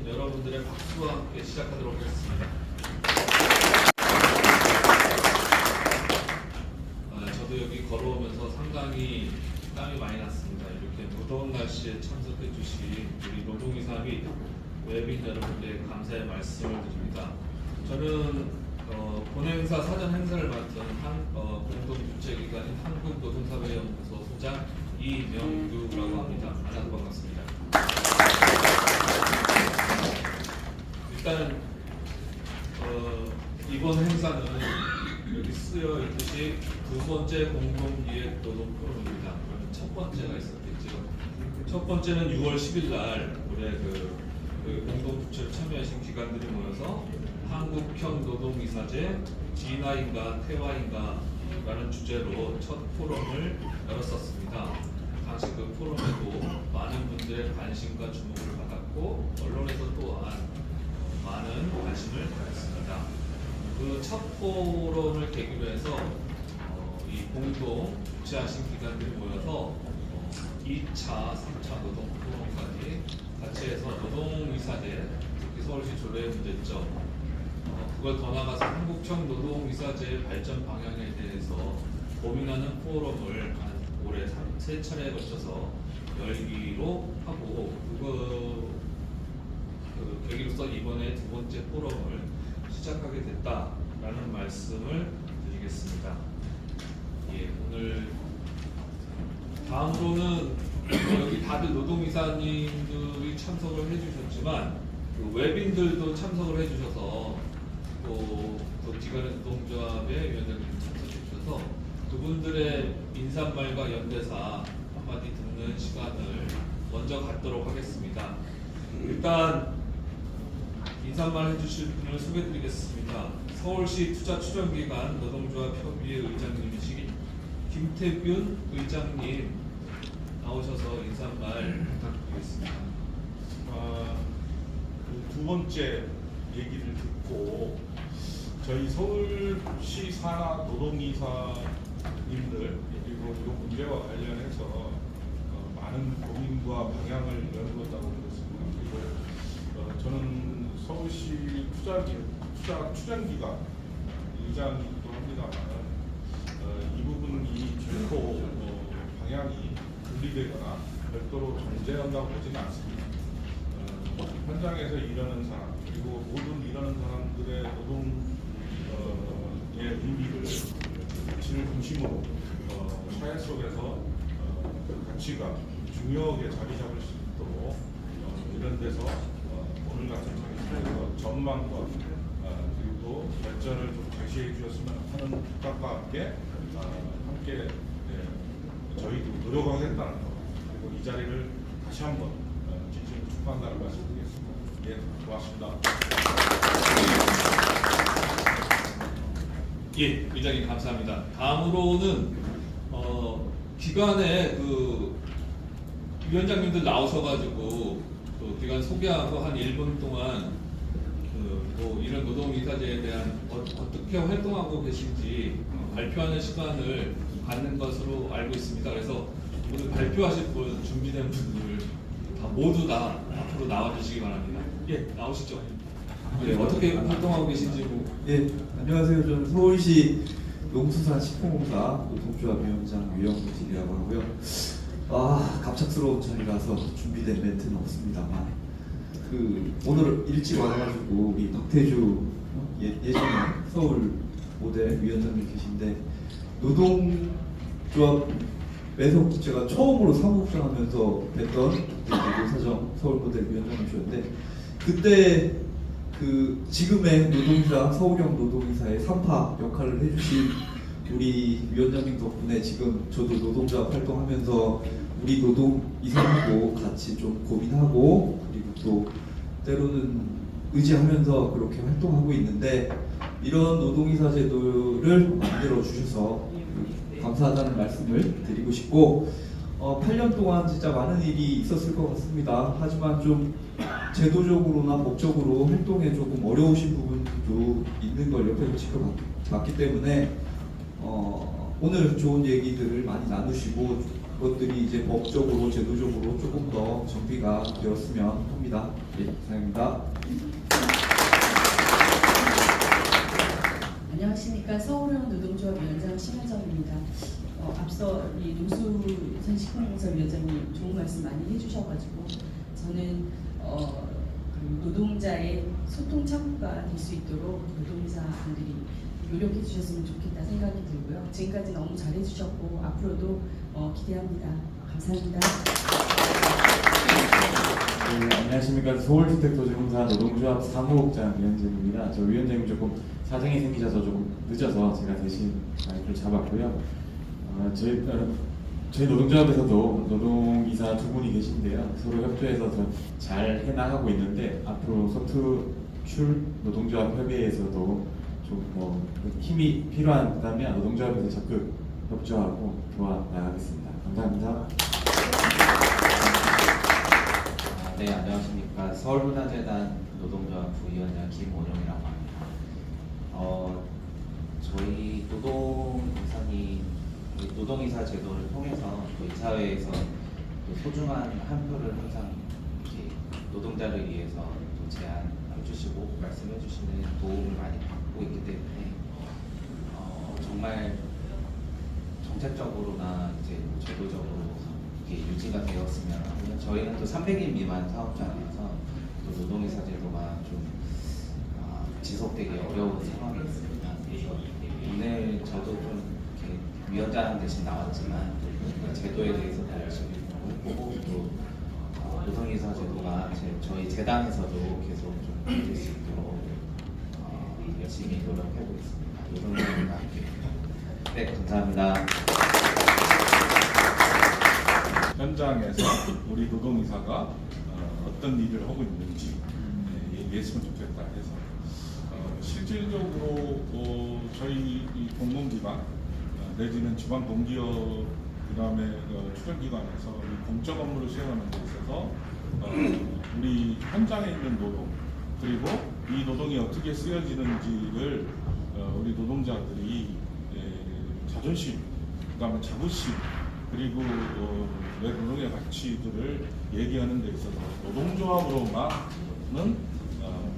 여러분들의 박수와 함께 시작하도록 하겠습니다. 저도 여기 걸어오면서 상당히 땀이 많이 났습니다. 이렇게 무더운 날씨에 참석해 주신 우리 노동이사 및 외빈 여러분께 감사의 말씀을 드립니다. 저는 본행사 사전 행사를 맡은 공동주최기관인 한국노동사회연구소 소장 이명규라고 합니다. 만나서 반갑습니다. 일단 이번 행사는 여기 쓰여 있듯이 두 번째 공동기획 노동 포럼입니다. 그러면 첫 번째가 있었겠죠. 첫 번째는 6월 10일 날 올해 그 공동주최를 참여하신 기관들이 모여서 한국형 노동이사제 진화인가 태화인가 라는 주제로 첫 포럼을 열었었습니다. 당시 그 포럼에도 많은 분들의 관심과 주목을 받았고 언론에서 또한 많은 관심을 받았습니다. 그 첫 포럼을 계기로 해서 이 공동 주최하신 기관들이 모여서 2차, 3차 노동 포럼까지 같이 해서 노동이사제, 특히 서울시 조례의 문제점, 그걸 더 나아가서 한국형 노동이사제의 발전 방향에 대해서 고민하는 포럼을 올해 3차례에 걸쳐서 열기로 하고 그 계기로서 이번에 두 번째 포럼을 시작하게 됐다라는 말씀을 드리겠습니다. 예, 오늘 다음으로는 여기 다들 노동이사님들이 참석을 해주셨지만 그 외빈들도 참석을 해주셔서 또 기관의 노동조합의 위원장님 참석해 주셔서 그분들의 인사말과 연대사 한마디 듣는 시간을 먼저 갖도록 하겠습니다. 일단 인사말 해주실 분을 소개해드리겠습니다. 서울시 투자추정기관 노동조합 협의회 의장님이신 김태균 의장님 나오셔서 인사말 부탁드리겠습니다. 두 번째 얘기를 듣고 저희 서울시 산하 노동이사님들 그리고 이 문제와 관련해서 많은 고민과 방향을 열어봤다고 들었습니다. 그리고 저는 서울시 추정기관 의장이기도 합니다만 이 부분이 결코 방향이 분리되거나 별도로 존재한다고 보지는 않습니다. 현장에서 일하는 사람 그리고 모든 일하는 사람들의 노동의 의미를 가치를 중심으로 사회 속에서 가치가 중요하게 자리 잡을 수 있도록 이런 데서 오늘 같은 사회에서 전망과 그리고 발전을 좀 제시해 주셨으면 하는 부탁과 함께 저희도 노력하겠다는 것 그리고 이 자리를 다시 한번 진심으로 축하한다는 말씀드리겠습니다. 예, 고맙습니다. 예, 의장님 감사합니다. 다음으로는 기관의 그 위원장님들 나오셔가지고 그 기관 소개하고 한 1분 동안 뭐 이런 노동이사제에 대한 어떻게 활동하고 계신지 발표하는 시간을 갖는 것으로 알고 있습니다. 그래서 오늘 발표하실 분 준비된 분들 모두 다 앞으로 나와주시기 바랍니다. 예, 나오시죠. 예, 어떻게 활동하고 계신지 예, 안녕하세요. 저는 서울시 농수산 식품공사 노동조합위원장 유영진이라고 하고요. 갑작스러운 자리라서 준비된 멘트는 없습니다만 오늘 일찍 와가지고 우리 박태주 예전에 서울 모델 위원장님 계신데 노동조합에서 제가 처음으로 사무국장 하면서 뵀던 노사정 서울 모델 위원장님이셨는데 그때 지금의 노동이사 서울형 노동이사의 3파 역할을 해주신 우리 위원장님 덕분에 지금 저도 노동조합 활동하면서 우리 노동이사하고 같이 좀 고민하고 그리고 또 때로는 의지하면서 그렇게 활동하고 있는데 이런 노동이사 제도를 만들어 주셔서 감사하다는 말씀을 드리고 싶고 8년 동안 진짜 많은 일이 있었을 것 같습니다. 하지만 좀 제도적으로나 법적으로 활동에 조금 어려우신 부분도 있는 걸 옆에서 지켜봤기 때문에 오늘 좋은 얘기들을 많이 나누시고 것들이 이제 법적으로 제도적으로 조금 더 정비가 되었으면 합니다. 예, 이상입니다. 안녕하십니까. 서울형 노동조합위원장 심현정입니다. 앞서 이 노수선 식품공사 위원장님 좋은 말씀 많이 해주셔가지고 저는 그 노동자의 소통 창구가 될 수 있도록 노동자분들이 노력해 주셨으면 좋겠다 생각이 들고요. 지금까지 너무 잘해주셨고 앞으로도 기대합니다. 감사합니다. 네, 안녕하십니까. 서울주택도시공사 노동조합 사무국장 위원장입니다. 저 위원장님 조금 사정이 생기셔서 조금 늦어서 제가 대신 마이크를 잡았고요. 저희 노동조합에서도 노동이사 두 분이 계신데요. 서로 협조해서 더 잘 해나가고 있는데 앞으로 소트출 노동조합 협의회에서도 좀 뭐 힘이 필요하다면 노동조합에서 적극 협조하고 도와 나가겠습니다. 감사합니다. 네, 안녕하십니까. 서울문화재단 노동조합 부위원장 김원용이라고 합니다. 저희 노동이사 제도를 통해서 또 이사회에서 또 소중한 한 표를 항상 이렇게 노동자를 위해서 또 제안해 주시고 말씀해 주시는 도움을 많이 받고 있기 때문에 정말 정책적으로나 이제 뭐 제도적으로 이게 유지가 되었으면 하고요. 저희는 또 300일 미만 사업장이어서 또 노동이사 제도가 좀 지속되기 어려운 상황이 있습니다. 그래서 오늘 저도 좀 이렇게 위원장 대신 나왔지만 제도에 대해서도 열심히 보고 또 노동이사 제도가 저희 재단에서도 계속 좀 될 수 있도록 열심히 노력하고 있습니다. 노동자들과 함께. 네, 감사합니다. 현장에서 우리 노동이사가 어떤 일을 하고 있는지 얘기했으면 좋겠다 해서 실질적으로 저희 이 공공기관 내지는 지방 공기업 그다음에 출연기관에서 이 공적 업무를 수행하는 데 있어서 우리 현장에 있는 노동 그리고 이 노동이 어떻게 쓰여지는지를 우리 노동자들이 자존심 그다음에 자부심 그리고 내 노동의 가치들을 얘기하는 데 있어서 노동조합으로만은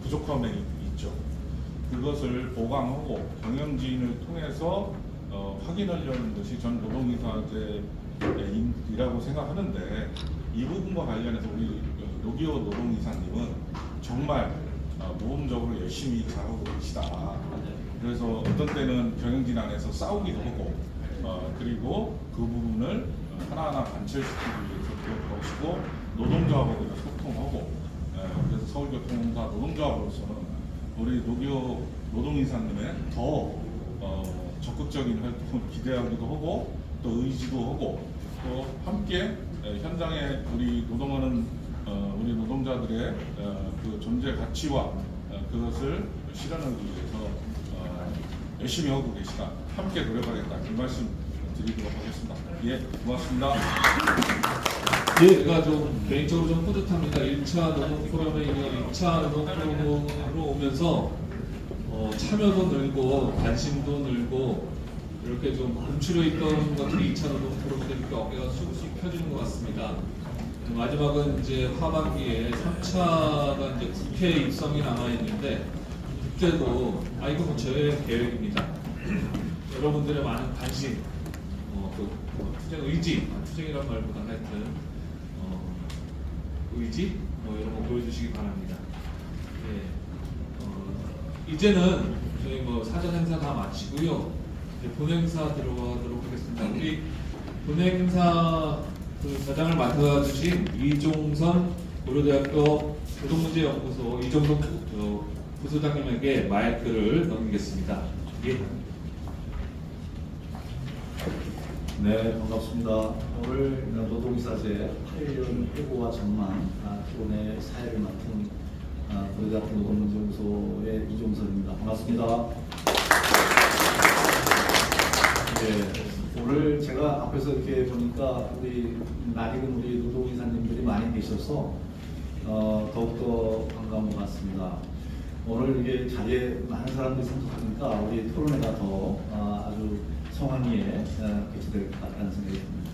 부족함이 있죠. 그것을 보강하고 경영진을 통해서 확인하려는 것이 전 노동이사제이라고 생각하는데 이 부분과 관련해서 우리 노기호 노동이사님은 정말 모범적으로 열심히 잘하고 계시다. 그래서 어떤 때는 경영진 안에서 싸우기도 하고 그리고 그 부분을 하나하나 관철시키기 위해서 노력하시고 노동조합하고 소통하고 그래서 서울교통공사 노동조합으로서는 우리 노기호 노동이사님의 더 적극적인 활동을 기대하기도 하고 또 의지도 하고 또 함께 현장에 우리 노동하는 우리 노동자들의 그 존재 가치와 그것을 실현하기 위해서 열심히 하고 계시다. 함께 노력하겠다. 이 말씀 드리도록 하겠습니다. 예, 고맙습니다. 예, 제가 좀 개인적으로 좀 뿌듯합니다. 1차 노동 포럼에 이어 2차 노동 포럼으로 오면서 참여도 늘고 관심도 늘고 이렇게 좀 감추려 있던 것들이 2차 노동 포럼 되니까 어깨가 쑥쑥 펴지는 것 같습니다. 마지막은 이제 하반기에 3차가 이제 국회 입성이 남아 있는데 그때도 이거 뭐 저의 계획입니다. 여러분들의 많은 관심, 투쟁 의지, 투쟁이란 말보다 하여튼 의지 이런 거 보여주시기 바랍니다. 예, 이제는 저희 사전 행사 다 마치고요. 이제 본행사 들어가도록 하겠습니다. 우리 본행사 그 사장을 맡아주신 이종선 고려대학교 노동문제연구소 이종선 부소장님에게 마이크를 넘기겠습니다. 예. 네, 반갑습니다. 오늘 노동이사제 8년 회고와 전망 기본의 사회를 맡은 고려대학교 노동문제연구소의 이종선입니다. 반갑습니다. 네, 오늘 제가 앞에서 이렇게 보니까 낯익은 우리 노동이사님들이 많이 계셔서 더욱더 반가운 것 같습니다. 오늘 이게 자리에 많은 사람들이 참석하니까 우리 토론회가 더 아주 성황리에 개최될 것 같다는 생각이 듭니다.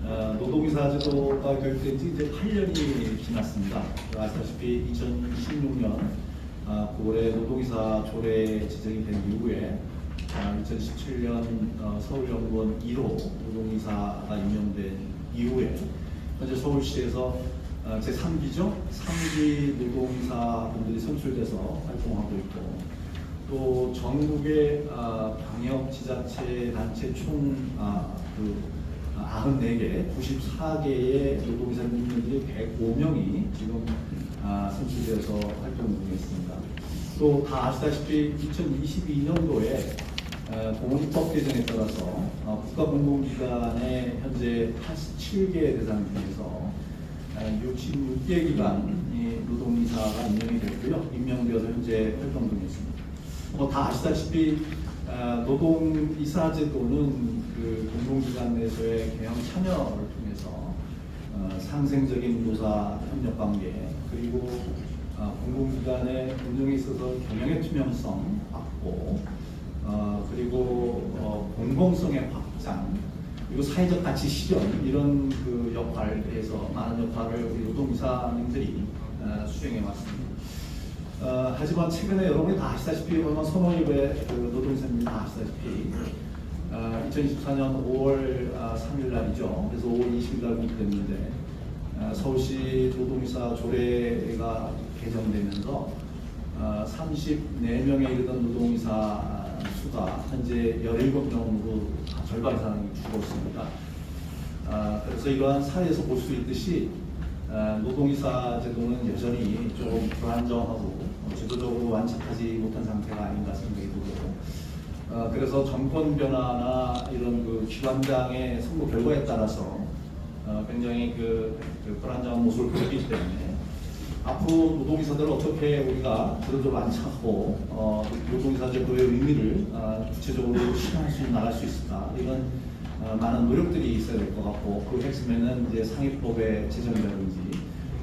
노동이사 제도가 도입된 지 이제 8년이 지났습니다. 아시다시피 2016년 9월에 노동이사 조례 제정이 된 이후에 2017년 서울연구원 1호 노동이사가 임명된 이후에 현재 서울시에서 제3기죠. 3기 노동이사 분들이 선출돼서 활동하고 있고 또 전국의 방역 지자체 단체 총 94개, 94개의 노동이사님들이 105명이 지금 선출되어서 활동 중에 있습니다. 또 다 아시다시피 2022년도에 공원입법 개정에 따라서 국가공공기관의 현재 87개 대상 중에서 66개 기관이 노동이사가 임명이 됐고요. 임명되어서 현재 활동 중에 있습니다. 다 아시다시피 노동이사 제도는 그 공공기관 내에서의 경영 참여를 통해서 상생적인 노사 협력 관계 그리고 공공기관의 운영에 있어서 경영의 투명성 확보 그리고 공공성의 확장 그리고 사회적 가치 실현 이런 그 역할에서 많은 역할을 우리 노동이사님들이 수행해 왔습니다. 하지만 최근에 여러분이 다 아시다시피 얼마 선호입의 그 노동이사님이 다 아시다시피 2024년 5월 3일 날이죠. 그래서 5월 20일 날 공개됐는데 서울시 노동이사 조례가 개정되면서 34명에 이르던 노동이사 수가 현재 17명으로 절반 이상이 줄었습니다. 그래서 이러한 사회에서 볼 수 있듯이 노동이사 제도는 여전히 좀 불안정하고 제도적으로 완착하지 못한 상태가 아닌가 생각이 들고 그래서 정권 변화나 이런 그 기관장의 선거 결과에 따라서 굉장히 그 불안정한 모습을 보이기 때문에 앞으로 노동이사들을 어떻게 우리가 제도적으로 완착하고 노동이사 제도의 의미를 구체적으로 실현할 수 나갈 수 있을까 이런 많은 노력들이 있어야 될 것 같고 그 핵심에는 이제 상위법의 제정이라든지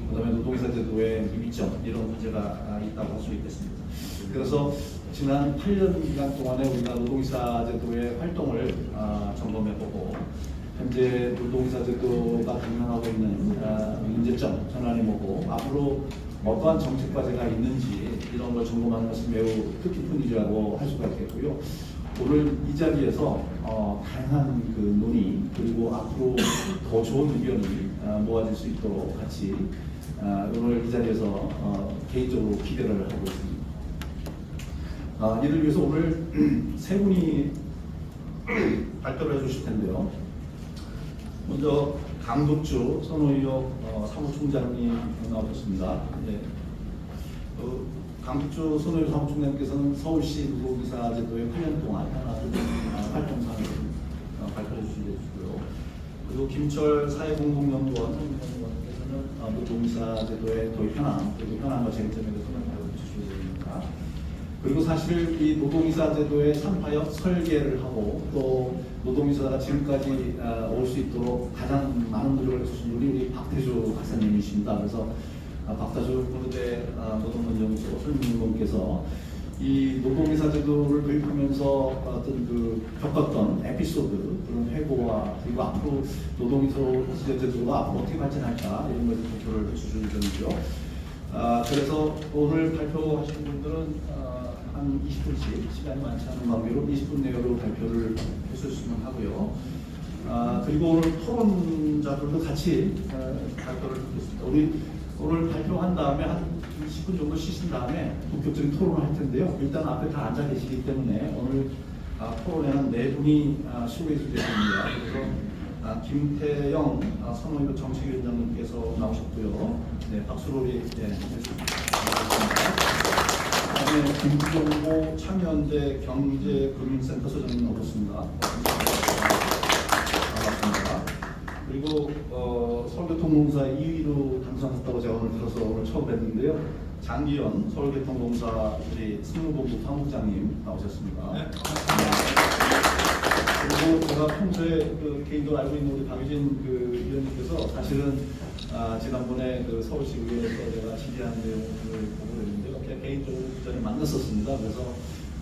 그다음에 노동이사 제도의 미비점 이런 문제가 있다고 할 수 있겠습니다. 그래서 지난 8년 기간 동안에 우리가 노동이사 제도의 활동을 점검해보고 현재 노동이사 제도가 당면하고 있는 문제점 전환해보고 앞으로 어떠한 정책 과제가 있는지 이런 걸 점검하는 것이 매우 뜻깊은 일이라고 할 수가 있겠고요. 오늘 이 자리에서 다양한 그 논의 그리고 앞으로 더 좋은 의견이 모아질 수 있도록 같이 오늘 이 자리에서 개인적으로 기대를 하고 있습니다. 이를 위해서 오늘 세 분이 발표를 해주실 텐데요. 먼저 강덕주 선호위원 사무총장님 나오셨습니다. 네. 강덕주 선호위원 사무총장님께서는 서울시 노동이사 제도에 8년 동안 활동상을 발표해 주시고요. 그리고 김철 사회공동연구원 선임위원께서는 노동이사 제도의 도입 현황 그리고 현황과 쟁점에 대해서 발표해 주시게 됩니다. 그리고 사실 이 노동이사 제도의 참파역 설계를 하고 또 노동이사가 지금까지 올 수 있도록 가장 많은 노력을 해주신 우리 박태주 박사님이십니다. 그래서 박태주 고려대 노동건전소 설문위원께서 이 노동이사 제도를 도입하면서 어떤 그 겪었던 에피소드 그런 회고와 그리고 앞으로 노동이사 제도가 앞으로 어떻게 발전할까 이런 것을 발표를 해주실 예정이죠. 그래서 오늘 발표하신 분들은 한 20분씩 시간이 많지 않은 관계로 20분 내로 발표를 해주셨으면 하고요. 그리고 오늘 토론자들도 같이 발표를 하겠습니다. 우리 오늘 발표한 다음에 한 10분 정도 쉬신 다음에 본격적인 토론을 할 텐데요. 일단 앞에 다 앉아 계시기 때문에 오늘 토론에는 네 분이 수고해 주셨습니다. 그래서 김태영 선호위원 정책위원장님께서 나오셨고요. 네, 박수로 우리 해주셨습니다. 그다음에 김종고 참여연대 경제금융센터 소장님 나오셨습니다. 반갑습니다. 그리고 서울교통공사 2위로 당선했다고 제가 오늘 들어서 오늘 처음 뵀는데요. 장기현 서울교통공사 우리 승무본부 사무장님 나오셨습니다. 네, 그리고 제가 평소에 그 개인적으로 알고 있는 우리 박유진 그 위원님께서 사실은 지난번에 그 서울시 의회에서 제가 질의한 내용을 보고 있는데요. 개인적으로 그 전에 만났었습니다. 그래서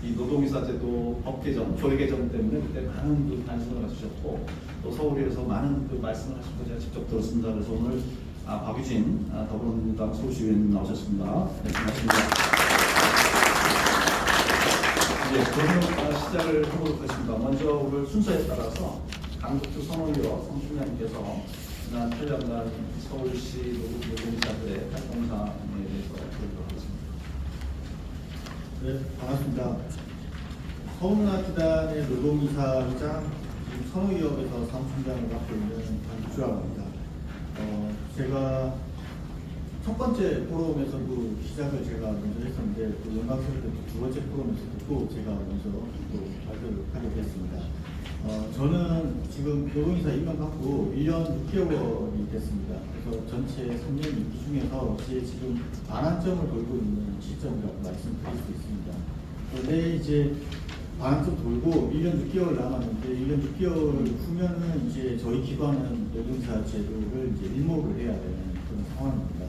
이 노동이사제도 법 개정, 조례 개정 때문에 그때 많은 그 관심을 가지셨고 또 서울에서 많은 그 말씀을 하신 거 제가 직접 들었습니다. 그래서 오늘 박유진 더불어민주당 서울시 의원님 나오셨습니다. 네, 반갑습니다. 이제 질문 시작을 해보도록 하겠습니다. 먼저 오늘 순서에 따라서 강덕주 선호위원 성춘장님께서 지난 8년간 서울시 노동이사들의 활동사항에 대해서 드리도록 하겠습니다. 네, 반갑습니다. 서울문화재단의 노동이사이자 지금 선호위원회에서 사무총장을 맡고 있는 강주라고 합니다. 제가 첫 번째 포럼에서도 시작을 제가 먼저 했었는데 또 영광스럽게 두 번째 포럼에서도 또 제가 먼저 또 발표를 하게 됐습니다. 저는 지금 노동이사 임명 받고 1년 6개월이 됐습니다. 그래서 전체 3년 임기 중에서 제 지금 반환점을 돌고 있는 시점이라고 말씀드릴 수 있습니다. 그런데 이제 반환점 돌고 1년 6개월 남았는데 1년 6개월 후면은 이제 저희 기관은 노동이사 제도를 이제 일목을 해야 되는 그런 상황입니다.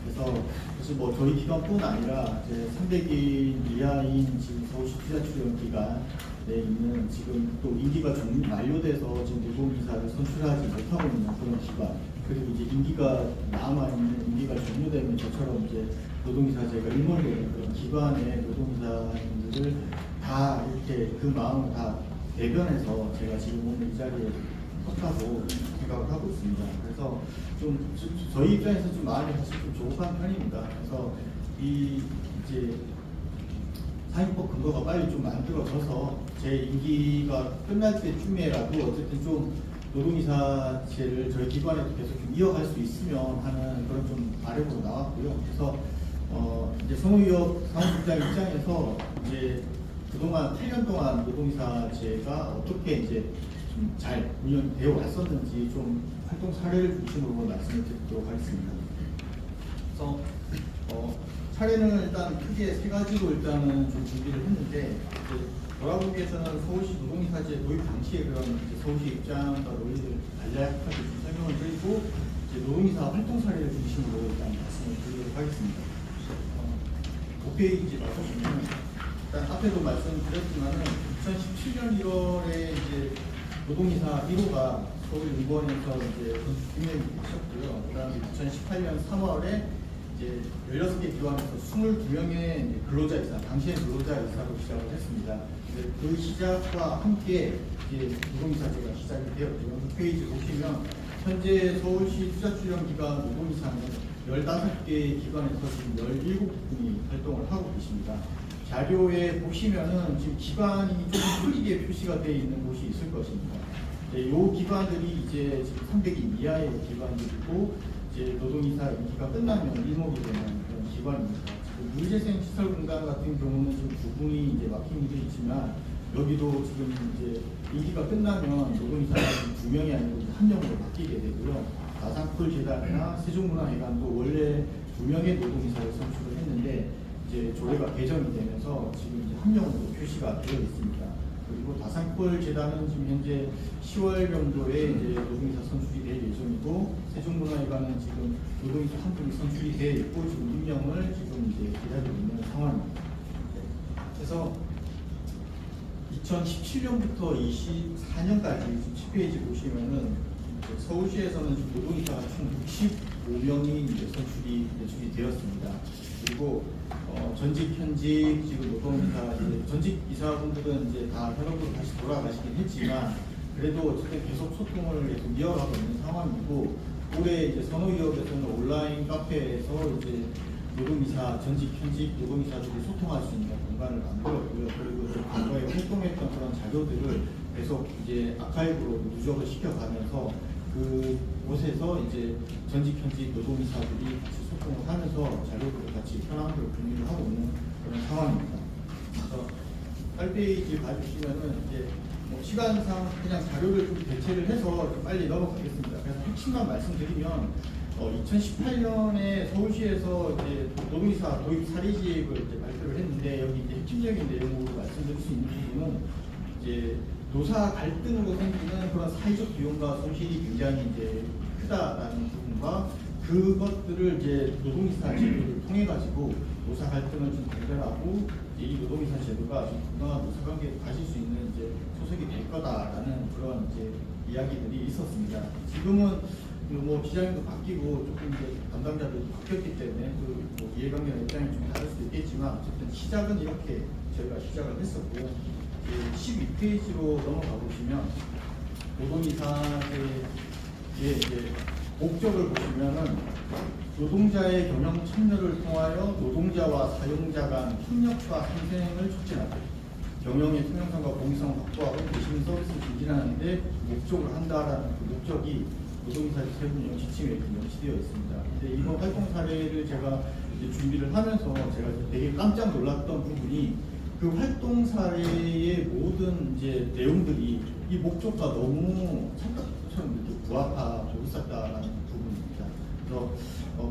그래서 사실 뭐 저희 기관뿐 아니라 이제 300일 이하인 지금 서울시 투자출연 기간에 있는 지금 또 임기가 만료돼서 지금 노동이사를 선출하지 못하고 있는 그런 기관, 그리고 이제 임기가 남아있는 임기가 종료되면 저처럼 이제 노동이사제가 일몰되는 그런 기관의 노동이사님들을 다 이렇게 그 마음을 다 대변해서 제가 지금 오늘 이 자리에 섰다고 생각을 하고 있습니다. 그래서 좀 저희 입장에서 좀 마음이 사실 좀 조급한 편입니다. 그래서 이제 사행법 근거가 빨리 좀 만들어져서 제 임기가 끝날 때쯤에라도 어쨌든 좀 노동이사제를 저희 기관에도 계속 좀 이어갈 수 있으면 하는 그런 좀 바람으로 나왔고요. 그래서 이제 성우위원 사무국장 입장에서 이제 그동안 8년 동안 노동이사제가 어떻게 이제 좀 잘 운영되어 왔었는지 좀 활동 사례를 중심으로 말씀을 드리도록 하겠습니다. 그래서 사례는 일단 크게 세 가지로 일단은 좀 준비를 했는데, 돌아보기에서는 서울시 노동이사제 도입 당시에 그런 이제 서울시 입장과 논리를 간략하게 좀 설명을 드리고 이제 노동이사 활동 사례를 중심으로 일단 말씀을 드리도록 하겠습니다. 5페이지 보시면 일단 앞에도 말씀드렸지만은 2017년 1월에 이제 노동이사 1호가 서울의원에서 이제 임명이 되셨고요. 그다음에 2018년 3월에 이제 16개 기관에서 22명의 근로자이사, 당시의 근로자이사로 시작을 했습니다. 그 시작과 함께 이제 노동이사제가 시작이 되었고요. 그 페이지 보시면 현재 서울시 투자출연기관 노동이사는 15개 기관에서 지금 17분이 활동을 하고 계십니다. 자료에 보시면은 지금 기관이 좀 흐리게 표시가 되어 있는 곳이 있을 것입니다. 이 기관들이 이제 지금 300인 이하의 기관들이고 이제 노동이사 임기가 끝나면 일목이 되는 그런 기관입니다. 물재생시설공단 같은 경우는 지금 2분이 이제 마킹이 되어 있지만 여기도 지금 이제 임기가 끝나면 노동이사가 2명이 아니고 1명으로 바뀌게 되고요. 나상풀재단이나 세종문화회관도 원래 2명의 노동이사를 선출을 했는데 이제 조례가 개정이 되면서 지금 이제 1명으로 표시가 되어 있습니다. 그리고 다산골재단은 지금 현재 10월 정도에 이제 노동이사 선출이 될 예정이고, 세종문화회관은 지금 노동이사 한 분이 선출이 되어 있고 지금 임명을 지금 이제 기다리고 있는 상황입니다. 그래서 2017년부터 24년까지 10페이지 보시면은 서울시에서는 지금 노동이사가 총 65명이 이제 선출이 되었습니다. 그리고 전직 현직 지금 노동이사 전직 이사분들은 이제 다 현업으로 다시 돌아가시긴 했지만 그래도 어쨌든 계속 소통을 계속 이어가고 있는 상황이고, 올해 이제 선호위원회에서는 온라인 카페에서 이제 노동이사 전직 현직 노동이사들이 소통할 수 있는 공간을 만들었고요. 그리고 과거에 활동했던 그런 자료들을 계속 이제 아카이브로 누적을 시켜가면서 그 곳에서 이제 전직 현직 노동이사들이 같이 소통을 하면서 자료를 같이 현황으로 공유를 하고 있는 그런 상황입니다. 그래서 8페이지 봐주시면은 이제 뭐 시간상 그냥 자료를 좀 대체를 해서 좀 빨리 넘어가겠습니다. 그래서 핵심만 말씀드리면 2018년에 서울시에서 이제 노동이사 도입 사례지획을 이제 발표를 했는데, 여기 이제 핵심적인 내용으로 말씀드릴 수 있는 부분은 이제 노사 갈등으로 생기는 그런 사회적 비용과 손실이 굉장히 이제 크다라는 부분과 그 그것들을 이제 노동이사 제도를 통해 가지고 노사 갈등을 좀 해결하고 이 노동이사 제도가 좀 건강한 노사관계를 가질 수 있는 이제 소속이 될 거다라는 그런 이제 이야기들이 있었습니다. 지금은 뭐 기자님도 바뀌고 조금 이제 담당자들도 바뀌었기 때문에 뭐 이해관계나 입장이 좀 다를 수도 있겠지만 어쨌든 시작은 이렇게 저희가 시작을 했었고 12페이지로 넘어가 보시면 노동이사의 이제 목적을 보시면은 노동자의 경영 참여를 통하여 노동자와 사용자 간 협력과 상생을 촉진하고 경영의 투명성과 공익성을 확보하고 대신 서비스를 증진하는데 목적을 한다라는 그 목적이 노동이사의 세부 지침에 명시되어 있습니다. 근데 이번 활동 사례를 제가 이제 준비를 하면서 제가 되게 깜짝 놀랐던 부분이 그 활동 사례의 모든 이제 내용들이 이 목적과 너무 착각처럼 이렇게 부합하고 있었다라는 부분입니다. 그래서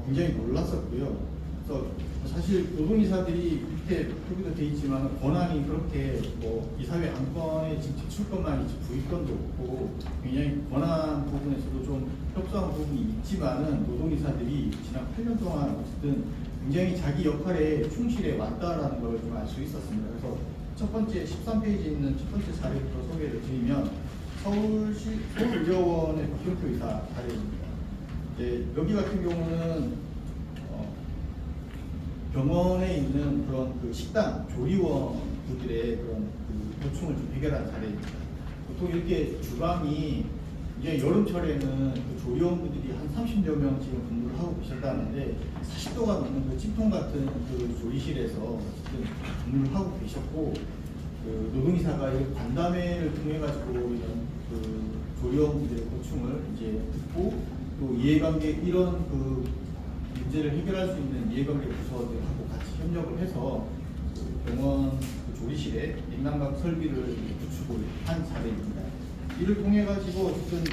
굉장히 놀랐었고요. 그래서 사실 노동이사들이 밑에 표기도 돼 있지만 권한이 그렇게 뭐 이사회 안건에 지금 제출권만이지 부의권도 없고 굉장히 권한 부분에서도 좀 협소한 부분이 있지만은 노동이사들이 지난 8년 동안 어쨌든 굉장히 자기 역할에 충실해 왔다라는 걸 좀 알 수 있었습니다. 그래서 첫 번째 13페이지에 있는 첫 번째 사례부터 소개를 드리면 서울의료원의 박경표 이사 사례입니다. 여기 같은 경우는 병원에 있는 그런 그 식당 조리원들의 그런 그 요청을 좀 해결한 사례입니다. 보통 이렇게 주방이 이제 여름철에는 그 조리원분들이 한 30여 명 지금 근무를 하고 계셨다는데 40도가 넘는 그 찜통 같은 그 조리실에서 어쨌든 근무를 하고 계셨고 그 노동이사가 이 간담회를 통해 가지고 이런 그 조리원분들의 고충을 이제 듣고 또 이해관계 이런 그 문제를 해결할 수 있는 이해관계 부서들하고 같이 협력을 해서 그 병원 그 조리실에 냉난방 설비를 구축을 한 사례입니다. 이를 통해 가지고 어쨌든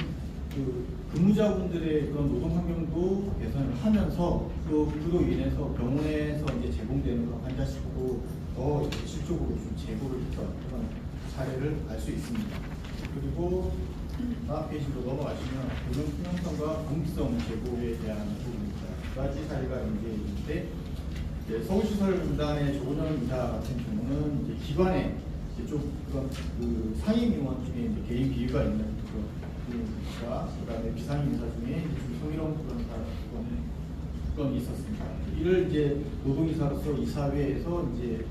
그 근무자분들의 그런 노동 환경도 개선을 하면서 또 그로 인해서 병원에서 이제 제공되는 그런 환자실도 더 실질적으로 좀 제고를 했던 그런 사례를 알 수 있습니다. 그리고 다음 페이지로 넘어가시면 경영 투명성과 공익성 제고에 대한 부분입니다. 두 가지 사례가 이제 있는데 서울시설공단의 조건현 이사 같은 경우는 이제 기관에 이제 좀 그런 그 상임위원 중에 이제 개인 비위가 있는 그런 그다음에 비상임이사 중에 좀 성희롱 그런 있었습니다. 이를 이제 노동이사로서 이사회에서 이제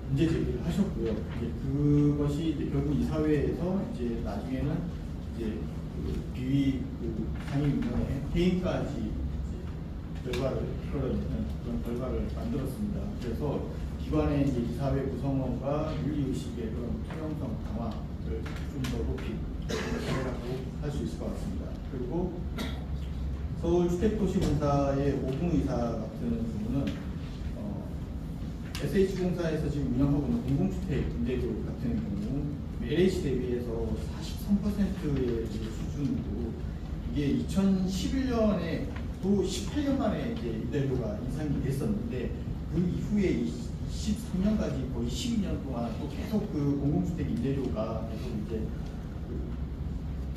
문제 제기를 하셨고요. 이제 그것이 이제 결국 이사회에서 이제 나중에는 이제 그 비위 그 상임위원회 회의까지 결과를 끌어내는 그런 결과를 만들었습니다. 그래서 기관의 이제 이사회 구성원과 윤리의식의 그런 투명성 강화를 좀 더 높이 사례라고 할 수 있을 것 같습니다. 그리고 서울주택도시공사의 오붕이사 같은 경우는 SH공사에서 지금 운영하고 있는 공공주택 임대료 같은 경우 LH 대비해서 43%의 수준이고 이게 2011년에 또 18년 만에 이제 임대료가 인상이 됐었는데 그 이후에 23년까지 거의 12년 동안 또 계속 그 공공주택 임대료가 계속 이제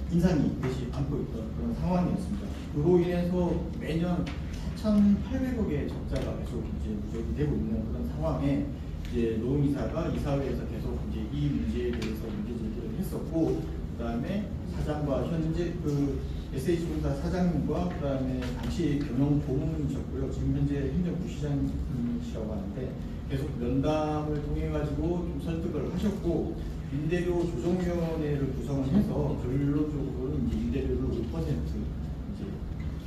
인상이 되지 않고 있던 그런 상황이었습니다. 그로 인해서 매년 4,800억의 적자가 계속 이제 누적이 되고 있는 그런 상황에 이제 노동이사가 이사회에서 계속 이제 이 문제에 대해서 문제 제기를 했었고, 그다음에 사장과 현재 그 SH공사 사장님과 그다음에 당시 경영 고문이셨고요. 지금 현재 행정부시장님이시라고 하는데 계속 면담을 통해 가지고 좀 설득을 하셨고 임대료 조정위원회를 구성을 해서 결론적으로는 이제 임대료를 5% 이제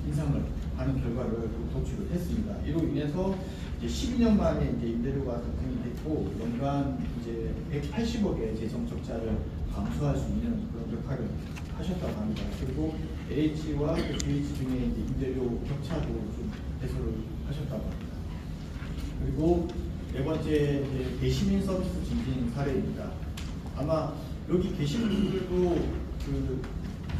인상을 하는 결과를 도출을 했습니다. 이로 인해서 이제 12년 만에 이제 임대료가 달성이 됐고 연간 이제 180억의 재정 적자를 감수할 수 있는 그런 역할을 하셨다고 합니다. 그리고 H와 GH 중에 이제 임대료 격차도 좀 해소를 하셨다고 합니다. 그리고 네 번째 이제 대시민 서비스 증진 사례입니다. 아마 여기 계신 분들도 그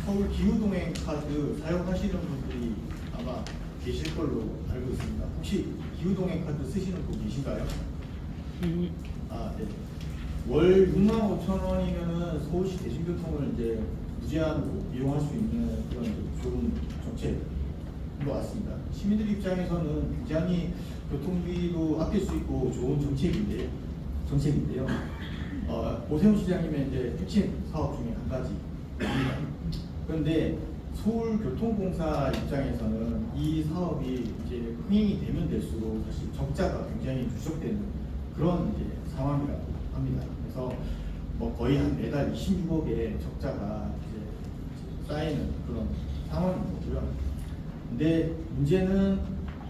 서울 기후동행 카드 사용하시는 분들이 아마 계실 걸로 알고 있습니다. 혹시 기후동행 카드 쓰시는 분 계신가요? 아, 네. 월 65,000원이면은 서울시 대중교통을 이제 무제한으로 이용할 수 있는 그런 좋은 정책 것 같습니다. 시민들 입장에서는 굉장히 교통비도 아낄 수 있고 좋은 정책인데요. 오세훈 시장님의 이제 핵심 사업 중에 한 가지입니다. 그런데 서울교통공사 입장에서는 이 사업이 이제 흥행이 되면 될수록 사실 적자가 굉장히 누적되는 그런 이제 상황이라고 합니다. 그래서 뭐 거의 한 매달 26억의 적자가 이제 쌓이는 그런 상황인 거고요. 근데 문제는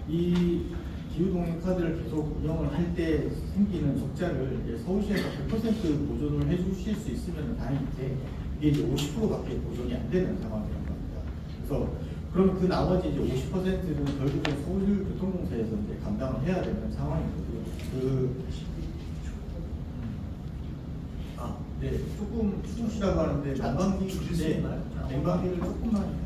이 기후동행 카드를 계속 운영을 할 때 생기는 적자를 이제 서울시에서 100% 보존을 해주실 수 있으면 다행인데 이게 이제 50%밖에 보존이 안 되는 상황이라고 합니다. 그래서 그럼 그 나머지 이제 50%는 결국은 서울교통공사에서 이제 감당을 해야 되는 상황이거든요. 네, 조금 추우시다고 하는데 냉방기를 조금만.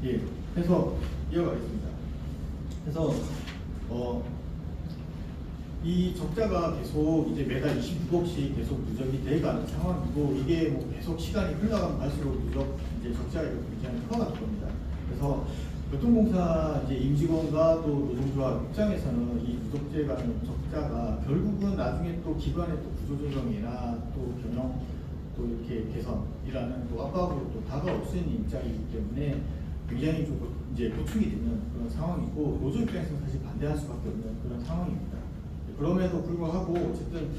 예, 그래서 이어가겠습니다. 그래서 이 적자가 계속 이제 매달 26억씩 계속 누적이 돼가는 상황이고 이게 뭐 계속 시간이 흘러가면 갈수록 누적 이제 적자가 굉장히 커갈 겁니다. 그래서 교통공사 이제 임직원과 또 노동조합 입장에서는 이 누적돼가는 적자가 결국은 나중에 또 기관의 또 구조조정이나 또 경영 또 이렇게 개선이라는 또 압박으로 또 다가올 수 있는 입장이기 때문에 굉장히 좀 이제 고충이 되는 그런 상황이고 노조 입장에서는 사실 반대할 수밖에 없는 그런 상황입니다. 그럼에도 불구하고 어쨌든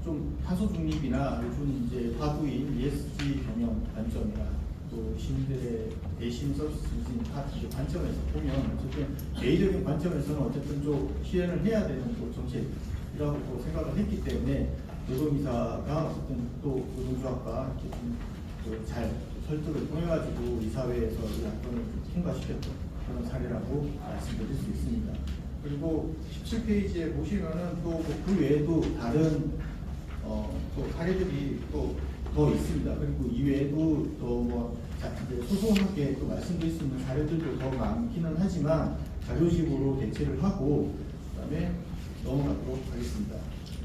좀 탄소 중립이나 요즘 이제 화두인 ESG 경영 관점이나 또 시민들의 대신 서비스 증진 관점에서 보면 어쨌든 개인적인 관점에서는 어쨌든 좀 실현을 해야 되는 또 정책이라고 생각을 했기 때문에 노동이사가 어쨌든 또 노동조합과 이렇게 잘 설득을 통해가지고 이사회에서 이 안건을 통과시켰던 그런 사례라고 말씀드릴 수 있습니다. 그리고 17페이지에 보시면은 또 그 외에도 다른 또 사례들이 또 더 있습니다. 그리고 이외에도 또 소소하게 또 말씀드릴 수 있는 사례들도 더 많기는 하지만 자료식으로 대체를 하고 그다음에 넘어가도록 하겠습니다.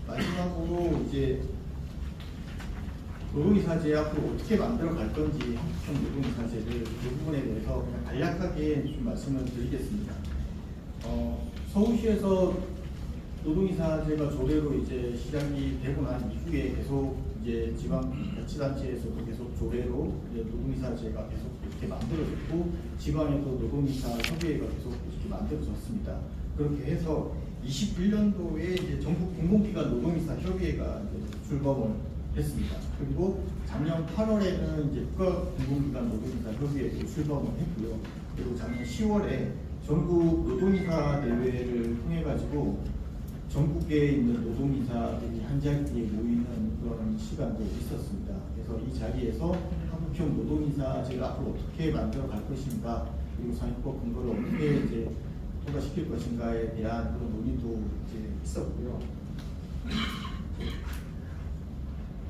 마지막으로 이제 노동이사제 앞으로 어떻게 만들어 갈 건지 한국형 노동이사제를 그 부분에 대해서 그냥 간략하게 좀 말씀을 드리겠습니다. 서울시에서 노동이사제가 조례로 이제 시작이 되고 난 이후에 계속 이제 지방자치단체에서도 계속 조례로 이제 노동이사제가 계속 이렇게 만들어졌고 지방에도 노동이사 협의회가 계속 이렇게 만들어졌습니다. 그렇게 해서 21년도에 이제 전국 공공기관 노동이사 협의회가 이제 출범을 했습니다. 그리고 작년 8월에는 이제 국가공공기관 노동이사 협의회도 출범을 했고요. 그리고 작년 10월에 전국 노동이사 대회를 통해 가지고 전국에 있는 노동이사들이 한 자리에 모이는 그런 시간도 있었습니다. 그래서 이 자리에서 한국형 노동이사제를 앞으로 어떻게 만들어 갈 것인가, 그리고 상위법 근거를 어떻게 이제 통과시킬 것인가에 대한 그런 논의도 이제 있었고요.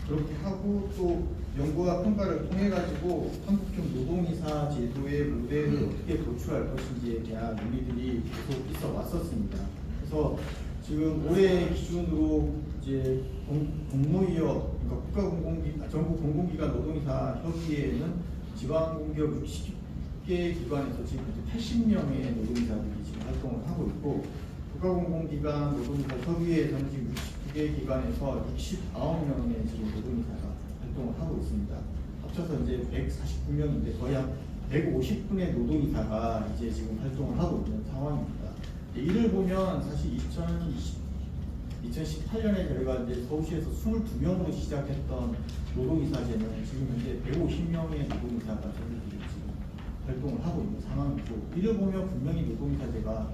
그렇게 하고 또 연구와 평가를 통해 가지고 한국형 노동이사 제도의 모델을 어떻게 도출할 것인지에 대한 논의들이 계속 있어 왔었습니다. 그래서 지금 올해 기준으로 이제 공모위원, 그러니까 전국 공공기관 노동이사 협의회는 지방공기업 60개 기관에서 지금 80명의 노동이사들이 지금 활동을 하고 있고, 국가공공기관 노동이사 협의회에서는 지금 69개 기관에서 69명의 지금 노동이사가 활동을 하고 있습니다. 합쳐서 이제 149명인데 거의 한 150분의 노동이사가 이제 지금 활동을 하고 있는 상황입니다. 이를 보면 사실 2018년에 저희가 이제 서울시에서 22명으로 시작했던 노동이사제는 지금 현재 150명의 노동이사가 저희들이 지금 활동을 하고 있는 상황이고, 이를 보면 분명히 노동이사제가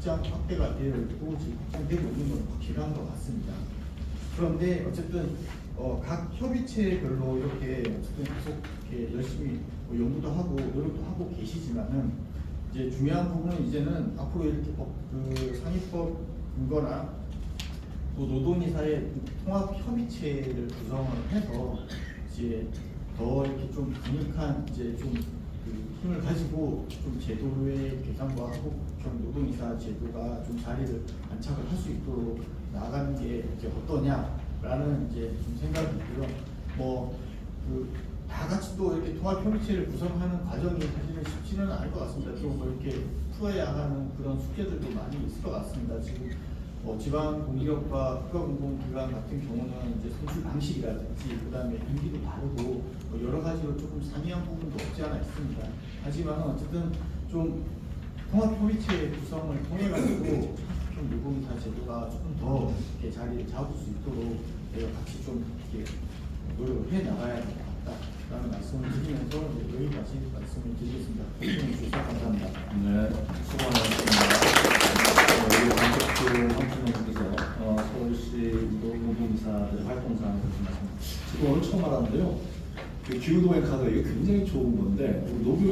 확대가 되고 지금 확장되고 있는 건 확실한 것 같습니다. 그런데 어쨌든 각 협의체별로 이렇게 어쨌든 계속 이렇게 열심히 연구도 하고 노력도 하고 계시지만은 이제 중요한 부분은 이제는 앞으로 이렇게 그 상위법 근거나 또 노동이사의 통합 협의체를 구성을 해서 이제 더 이렇게 좀 강력한 이제 좀 그 힘을 가지고 좀 제도의 개선과 한국형 노동이사 제도가 좀 자리를 안착을 할 수 있도록 나아가는 게 이제 어떠냐라는 이제 좀 생각이 있고요. 뭐 그 다 같이 또 이렇게 통합 협의체를 구성하는 과정이 사실은 쉽지는 않을 것 같습니다. 좀 이렇게 풀어야 하는 그런 숙제들도 많이 있을 것 같습니다. 지금 지방 공기업과 국가공공기관 같은 경우는 이제 선출 방식이라든지 그다음에 임기도 다르고 여러 가지로 조금 상이한 부분도 없지 않아 있습니다. 하지만 어쨌든 좀 통합협의체 구성을 통해 가지고 좀 노동이사 제도가 조금 더 이렇게 자리를 잡을 수 있도록 같이 좀 이렇게 노력을 해 나가야 될 것 같다라는 말씀을 드리면서 여기까지 말씀을 드리겠습니다. 질문 주셔서 감사합니다. 네, 수고 많으셨습니다. 우리 강석주 황춘호께서 서울시 노동이사들 활동사항에 대해서 말씀. 저도 오늘 처음 알았는데요. 그 기후동행 카드 이게 굉장히 좋은 건데 우리 노규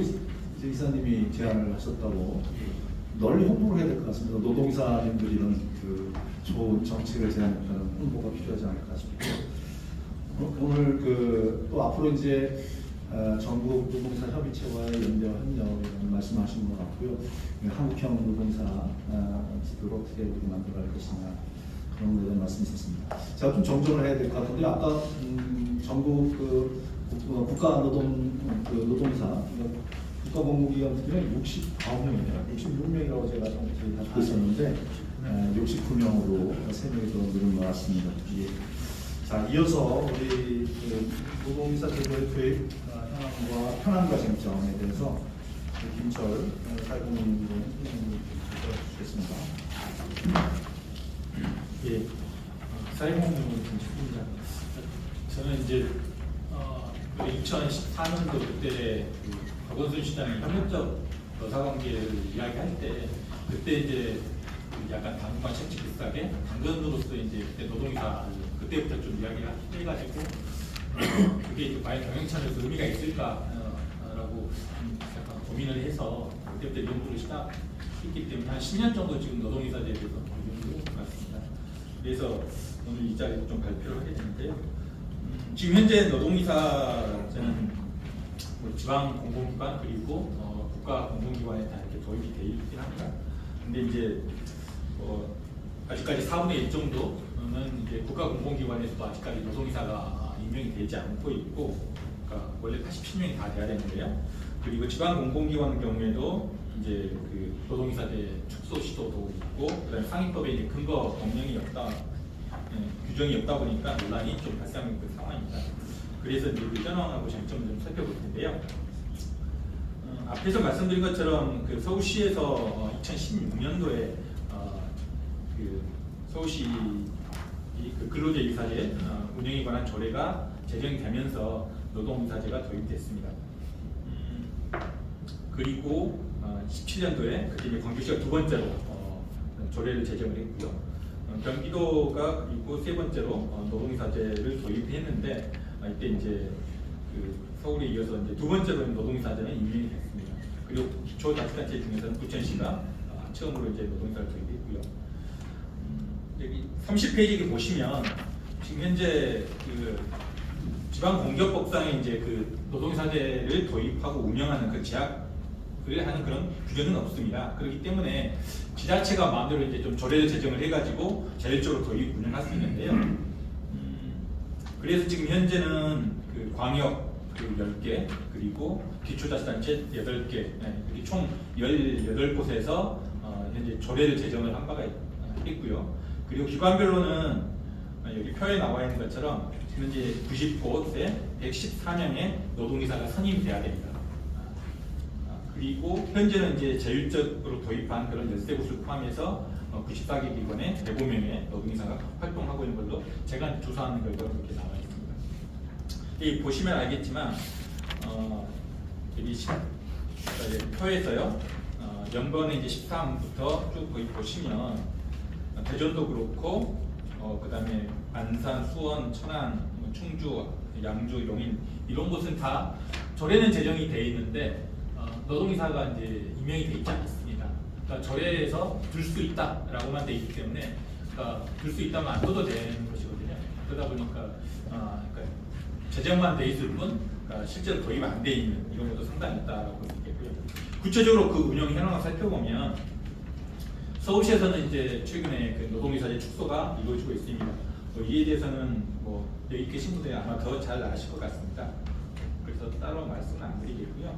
이사님이 제안을 하셨다고 널리 홍보를 해야 될 것 같습니다. 노동이사님들이 이런 그 좋은 정책을 제안하는 홍보가 필요하지 않을까 싶고요. 오늘 또 앞으로 이제 전국 노동사 협의체와의 연대와 협력을 말씀하신 것 같고요. 한국형 노동사 제도를 어떻게 우리 만들어갈 것이냐 그런 거에 대한 말씀이 있었습니다. 제가 좀 정정을 해야 될 것 같은데 아까 전국 국가 노동사 국가공무기관 같은 경우는 69명입니다. 66명이라고 제가 정확히 갖고 있었는데 69명으로 3명이 더 늘어났습니다. 자, 이어서 우리 노동이사 제도의 도입 현황과 쟁점에 대해서 김철 사회공무원으로 주시겠습니다. 예, 사회공무원 김철입니다. 저는 이제 2014년도 그때 박원순 시장이 협력적 여사관계를 이야기할 때 그때 이제 약간 당분간 채찍 비슷하게 당근으로서 이제 그때 노동이사 그때부터 좀 이야기를 해가지고 그게 이제 과연 경영차원에서 의미가 있을까라고 약간 고민을 해서 그때부터 연구를 시작했기 때문에 한 10년 정도 지금 노동이사제에 대해서 연구를 해봤습니다. 그래서 오늘 이 자리에서 좀 발표를 하게 되는데요. 지금 현재 노동이사제는 지방 공공기관 그리고 국가 공공기관에 다 이렇게 도입이 되어 있긴 합니다. 근데 이제 아직까지 4분의 1 정도는 이제 국가 공공기관에서도 아직까지 노동이사가 임명이 되지 않고 있고, 그러니까 원래 87명이 다 돼야 되는데요. 그리고 지방 공공기관 경우에도 이제 그 노동이사제 축소 시도도 있고, 그다음에 상위법에 이제 근거 법령이 없다, 규정이 없다 보니까 논란이 좀 발생하는 그 상황입니다. 그래서 이제 그 현황하고 장점을 좀 살펴볼 텐데요. 앞에서 말씀드린 것처럼 그 서울시에서 2016년도에 그 서울시 그 근로제휴사제 운영에 관한 조례가 제정이 되면서 노동이사제가 도입됐습니다. 그리고 17년도에 그때 광주시가 두 번째로 조례를 제정을 했고요. 경기도가 그리고 세 번째로 노동이사제를 도입했는데 이때 이제 그 서울에 이어서 이제 두 번째로 노동이사제는 임명이 됐습니다. 그리고 기초자치단체 중에서는 부천시가 처음으로 이제 노동이사를 도입했고요. 여기 30페이지 보시면 지금 현재 그 지방공기업법상에 이제 그 노동이사제를 도입하고 운영하는 그 제약을 하는 그런 규정은 없습니다. 그렇기 때문에 지자체가 마음대로 이제 좀 조례를 제정을 해가지고 자율적으로 도입 운영할 수 있는데요. 그래서 지금 현재는 그 광역 그 10개 그리고 기초자치단체 8개 총 18곳에서 현재 조례를 제정을 한 바가 있고요. 그리고 기관별로는 여기 표에 나와 있는 것처럼 현재 90곳에 114명의 노동이사가 선임돼야 됩니다. 그리고 현재는 이제 자율적으로 도입한 그런 13곳을 포함해서 94개 기관에 105명의 노동이사가 활동하고 있는 걸로 제가 조사하는 결과가 그렇게 나와 있습니다. 이 보시면 알겠지만 여기 표에서요 연번에 이제 13부터 쭉 거기 보시면 대전도 그렇고 그다음에 안산, 수원, 천안, 충주, 양주, 용인 이런 곳은 다 조례는 제정이 돼 있는데 노동이사가 이제 임명이 돼 있지 않습니다. 그러니까 조례에서 둘 수 있다라고만 돼 있기 때문에 그러니까 둘 수 있다면 안 둬도 되는 것이거든요. 그러다 보니까 그러니까 제정만 돼 있을 뿐 그러니까 실제로 도입 안 돼 있는 이런 것도 상당히 있다라고 느끼고요. 구체적으로 그 운영 현황을 살펴보면 서울시에서는 이제 최근에 그 노동이사제 축소가 이루어지고 있습니다. 이에 대해서는 여기 계신 분들이 아마 더 잘 아실 것 같습니다. 그래서 따로 말씀은 안 드리겠고요.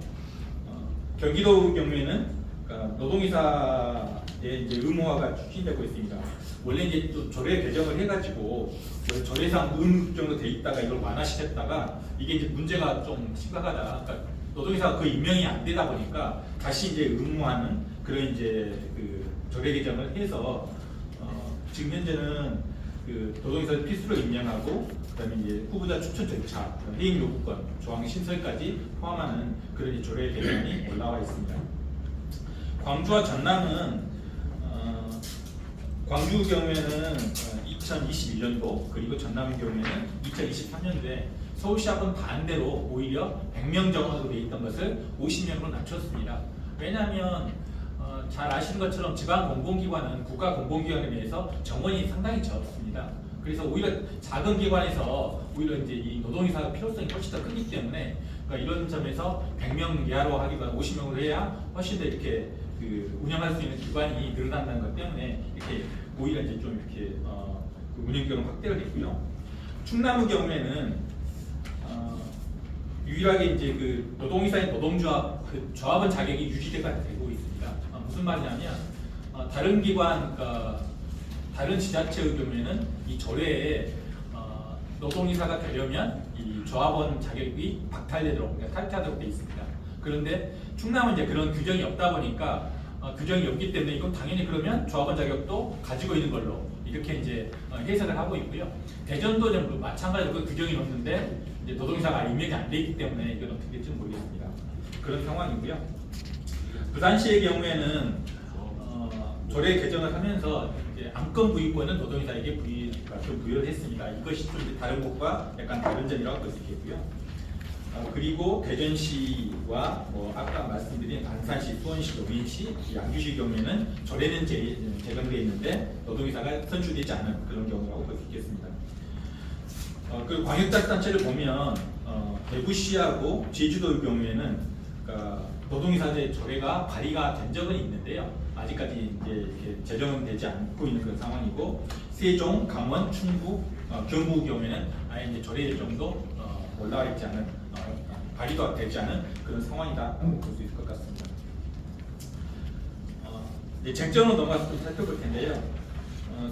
경기도 경우에는 그러니까 노동이사의 이제 의무화가 추진되고 있습니다. 원래 이제 또 조례 개정을 해가지고 원래 조례상 의무적으로 돼 있다가 이걸 완화시켰다가 이게 이제 문제가 좀 심각하다. 그러니까 노동이사가 그 임명이 안 되다 보니까 다시 이제 의무화하는 그런 이제 그 조례 개정을 해서 지금 현재는 그 노동이사를 필수로 임명하고 그다음에 이제 후보자 추천 절차, 해임 요구권, 조항 신설까지 포함하는 그런 이제 조례 개정이 올라와 있습니다. 광주와 전남은 광주 경우에는 2021년도 그리고 전남 경우에는 2023년도에 서울시하고는 반대로 오히려 100명 정원으로 되어 있던 것을 50명으로 낮췄습니다. 왜냐하면 잘 아시는 것처럼 지방 공공기관은 국가 공공기관에 비해서 정원이 상당히 적습니다. 그래서 오히려 작은 기관에서 오히려 이제 이 노동이사 필요성이 훨씬 더 크기 때문에 그러니까 이런 점에서 100명 이하로 하기보다 50명으로 해야 훨씬 더 이렇게 그 운영할 수 있는 기관이 늘어난다는 것 때문에 이렇게 오히려 이제 좀 이렇게 그 운영 기간을 확대를 했고요. 충남의 경우에는 유일하게 이제 그 노동이사의 노동조합 그 조합원 자격이 유지가 되고 있습니다. 무슨 말이냐면 다른 기관 그러니까 다른 지자체의 경우에는 이 조례에 노동이사가 되려면 이 조합원 자격이 박탈되도록 그러니까 탈퇴하도록 되어 있습니다. 그런데 충남은 이제 그런 규정이 없다 보니까 규정이 없기 때문에 이건 당연히 그러면 조합원 자격도 가지고 있는 걸로 이렇게 이제 해석을 하고 있고요. 대전도 좀 마찬가지로 그 규정이 없는데 이제 노동이사가 임명이 안 돼 있기 때문에 이건 어떻게 될지는 모르겠습니다. 그런 상황이고요. 부산시의 경우에는 조례 개정을 하면서 이제 안건 부의권은 노동이사에게 부여를 했습니다. 이것이 좀 이제 다른 곳과 약간 다른 점이라고 볼 수 있겠고요. 그리고 대전시와 뭐 아까 말씀드린 안산시, 수원시, 여민시, 양주시 경우에는 조례는 제정되어 있는데 노동이사가 선출되지 않은 그런 경우라고 볼 수 있겠습니다. 그 광역자치단체를 보면 대구시하고 제주도의 경우에는 그러니까 노동이사제 조례가 발의가 된 적은 있는데요. 아직까지 이제 이렇게 제정은 되지 않고 있는 그런 상황이고 세종, 강원, 충북, 경북 경우에는 아예 이제 조례 일정도 올라와 있지 않은 발의가 되지 않은 그런 상황이다 볼 수 있을 것 같습니다. 이제 쟁점으로 넘어가서 좀 살펴볼 텐데요.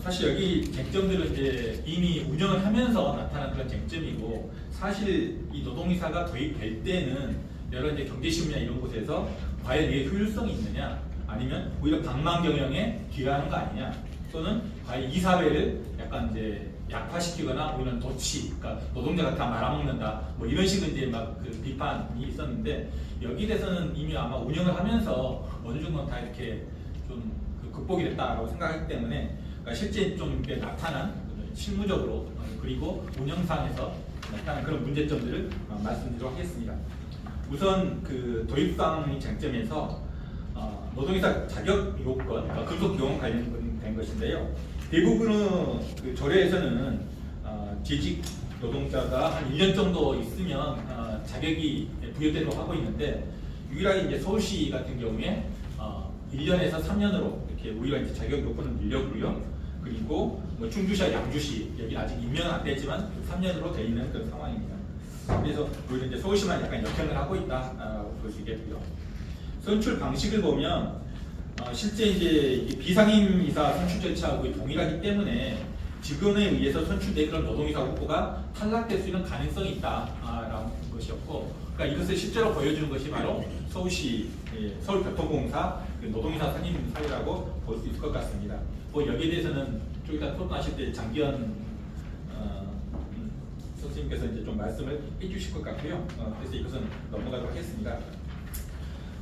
사실 여기 쟁점들은 이제 이미 운영을 하면서 나타난 그런 쟁점이고 사실 이 노동이사가 도입될 때는 여러 이제 경제신문이나 이런 곳에서 과연 이게 효율성이 있느냐 아니면 오히려 방망 경영에 기여하는 거 아니냐 또는 과연 이 사회를 약간 이제 약화시키거나 오히려 도치, 그러니까 노동자가 다 말아먹는다 뭐 이런 식의 이제 막 그 비판이 있었는데 여기 대해서는 이미 아마 운영을 하면서 어느 정도 다 이렇게 좀 극복이 됐다라고 생각하기 때문에 그러니까 실제 좀 이렇게 나타난 실무적으로 그리고 운영상에서 나타난 그런 문제점들을 말씀드리도록 하겠습니다. 우선 그 도입상 쟁점에서 노동이사 자격 요건, 그러니까 근속 요건 관련된 것인데요. 대부분은 그 조례에서는 재직 노동자가 한 1년 정도 있으면 자격이 부여되도록 하고 있는데 유일하게 이제 서울시 같은 경우에 1년에서 3년으로 이렇게 오히려 이제 자격 요건을 늘렸고요. 그리고 뭐 충주시와 양주시 여기 아직 임명은 안 됐지만 3년으로 되어 있는 그런 상황입니다. 그래서 오히려 이제 서울시만 약간 역행을 하고 있다라고 볼 수 있겠고요. 선출 방식을 보면 실제 이제 비상임 이사 선출 절차하고 동일하기 때문에 직원에 의해서 선출된 그런 노동이사 후보가 탈락될 수 있는 가능성이 있다라는 것이었고, 그러니까 이것을 실제로 보여주는 것이 바로 서울시 서울교통공사 노동이사 선임 사례라고 볼 수 있을 것 같습니다. 뭐 여기에 대해서는 좀 이따 토론하실 때 장기현 선생님께서 이제 좀 말씀을 해주실 것 같고요. 그래서 이것은 넘어가도록 하겠습니다.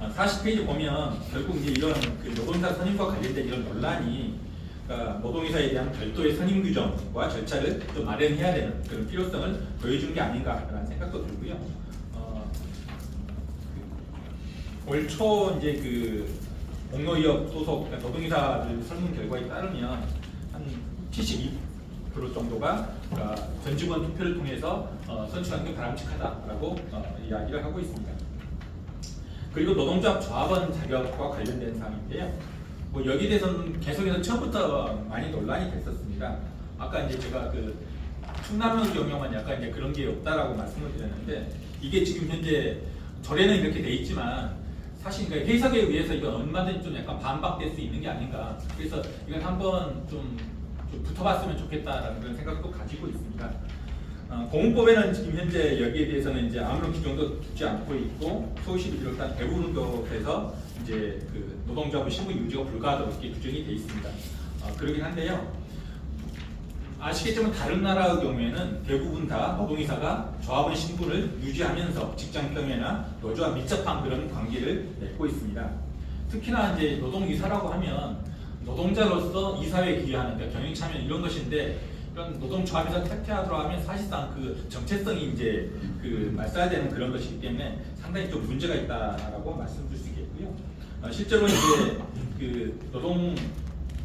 40페이지 보면 결국 이제 이런 그 노동이사 선임과 관련된 이런 논란이 그러니까 노동이사에 대한 별도의 선임 규정과 절차를 좀 마련해야 되는 그런 필요성을 보여주는 게 아닌가라는 생각도 들고요. 올 초 이제 그 공로기업 소속 그러니까 노동이사들 설문 결과에 따르면 한 72% 정도가 그러니까 전 직원 투표를 통해서 선출하는 게 바람직하다라고 이야기를 하고 있습니다. 그리고 노동조합 조합원 자격과 관련된 사항인데요. 뭐 여기에 대해서는 계속해서 처음부터 많이 논란이 됐었습니다. 아까 이제 제가 그 충남의 경우만 약간 이제 그런 게 없다라고 말씀을 드렸는데 이게 지금 현재 절에는 이렇게 돼 있지만 사실 그러니까 해석에 의해서 이건 얼마든지 좀 약간 반박될 수 있는 게 아닌가. 그래서 이건 한번 좀 붙어봤으면 좋겠다라는 그런 생각도 가지고 있습니다. 공문법에는 지금 현재 여기에 대해서는 이제 아무런 규정도 두지 않고 있고 서울시를 비롯한 대부분 곳에서 이제 그 노동조합의 신분 유지가 불가하도록 이렇게 규정이 돼 있습니다. 그러긴 한데요. 아시겠지만 다른 나라의 경우에는 대부분 다 노동이사가 조합의 신분을 유지하면서 직장평이나 노조와 밀접한 그런 관계를 맺고 있습니다. 특히나 이제 노동이사라고 하면 노동자로서 이사회에 기여하는 그러니까 경영 참여 이런 것인데 이런 노동조합에서 탈퇴하도록 하면 사실상 그 정체성이 이제 그 말살되는 그런 것이기 때문에 상당히 좀 문제가 있다라고 말씀드릴 수 있겠고요. 실제로 이제 그 노동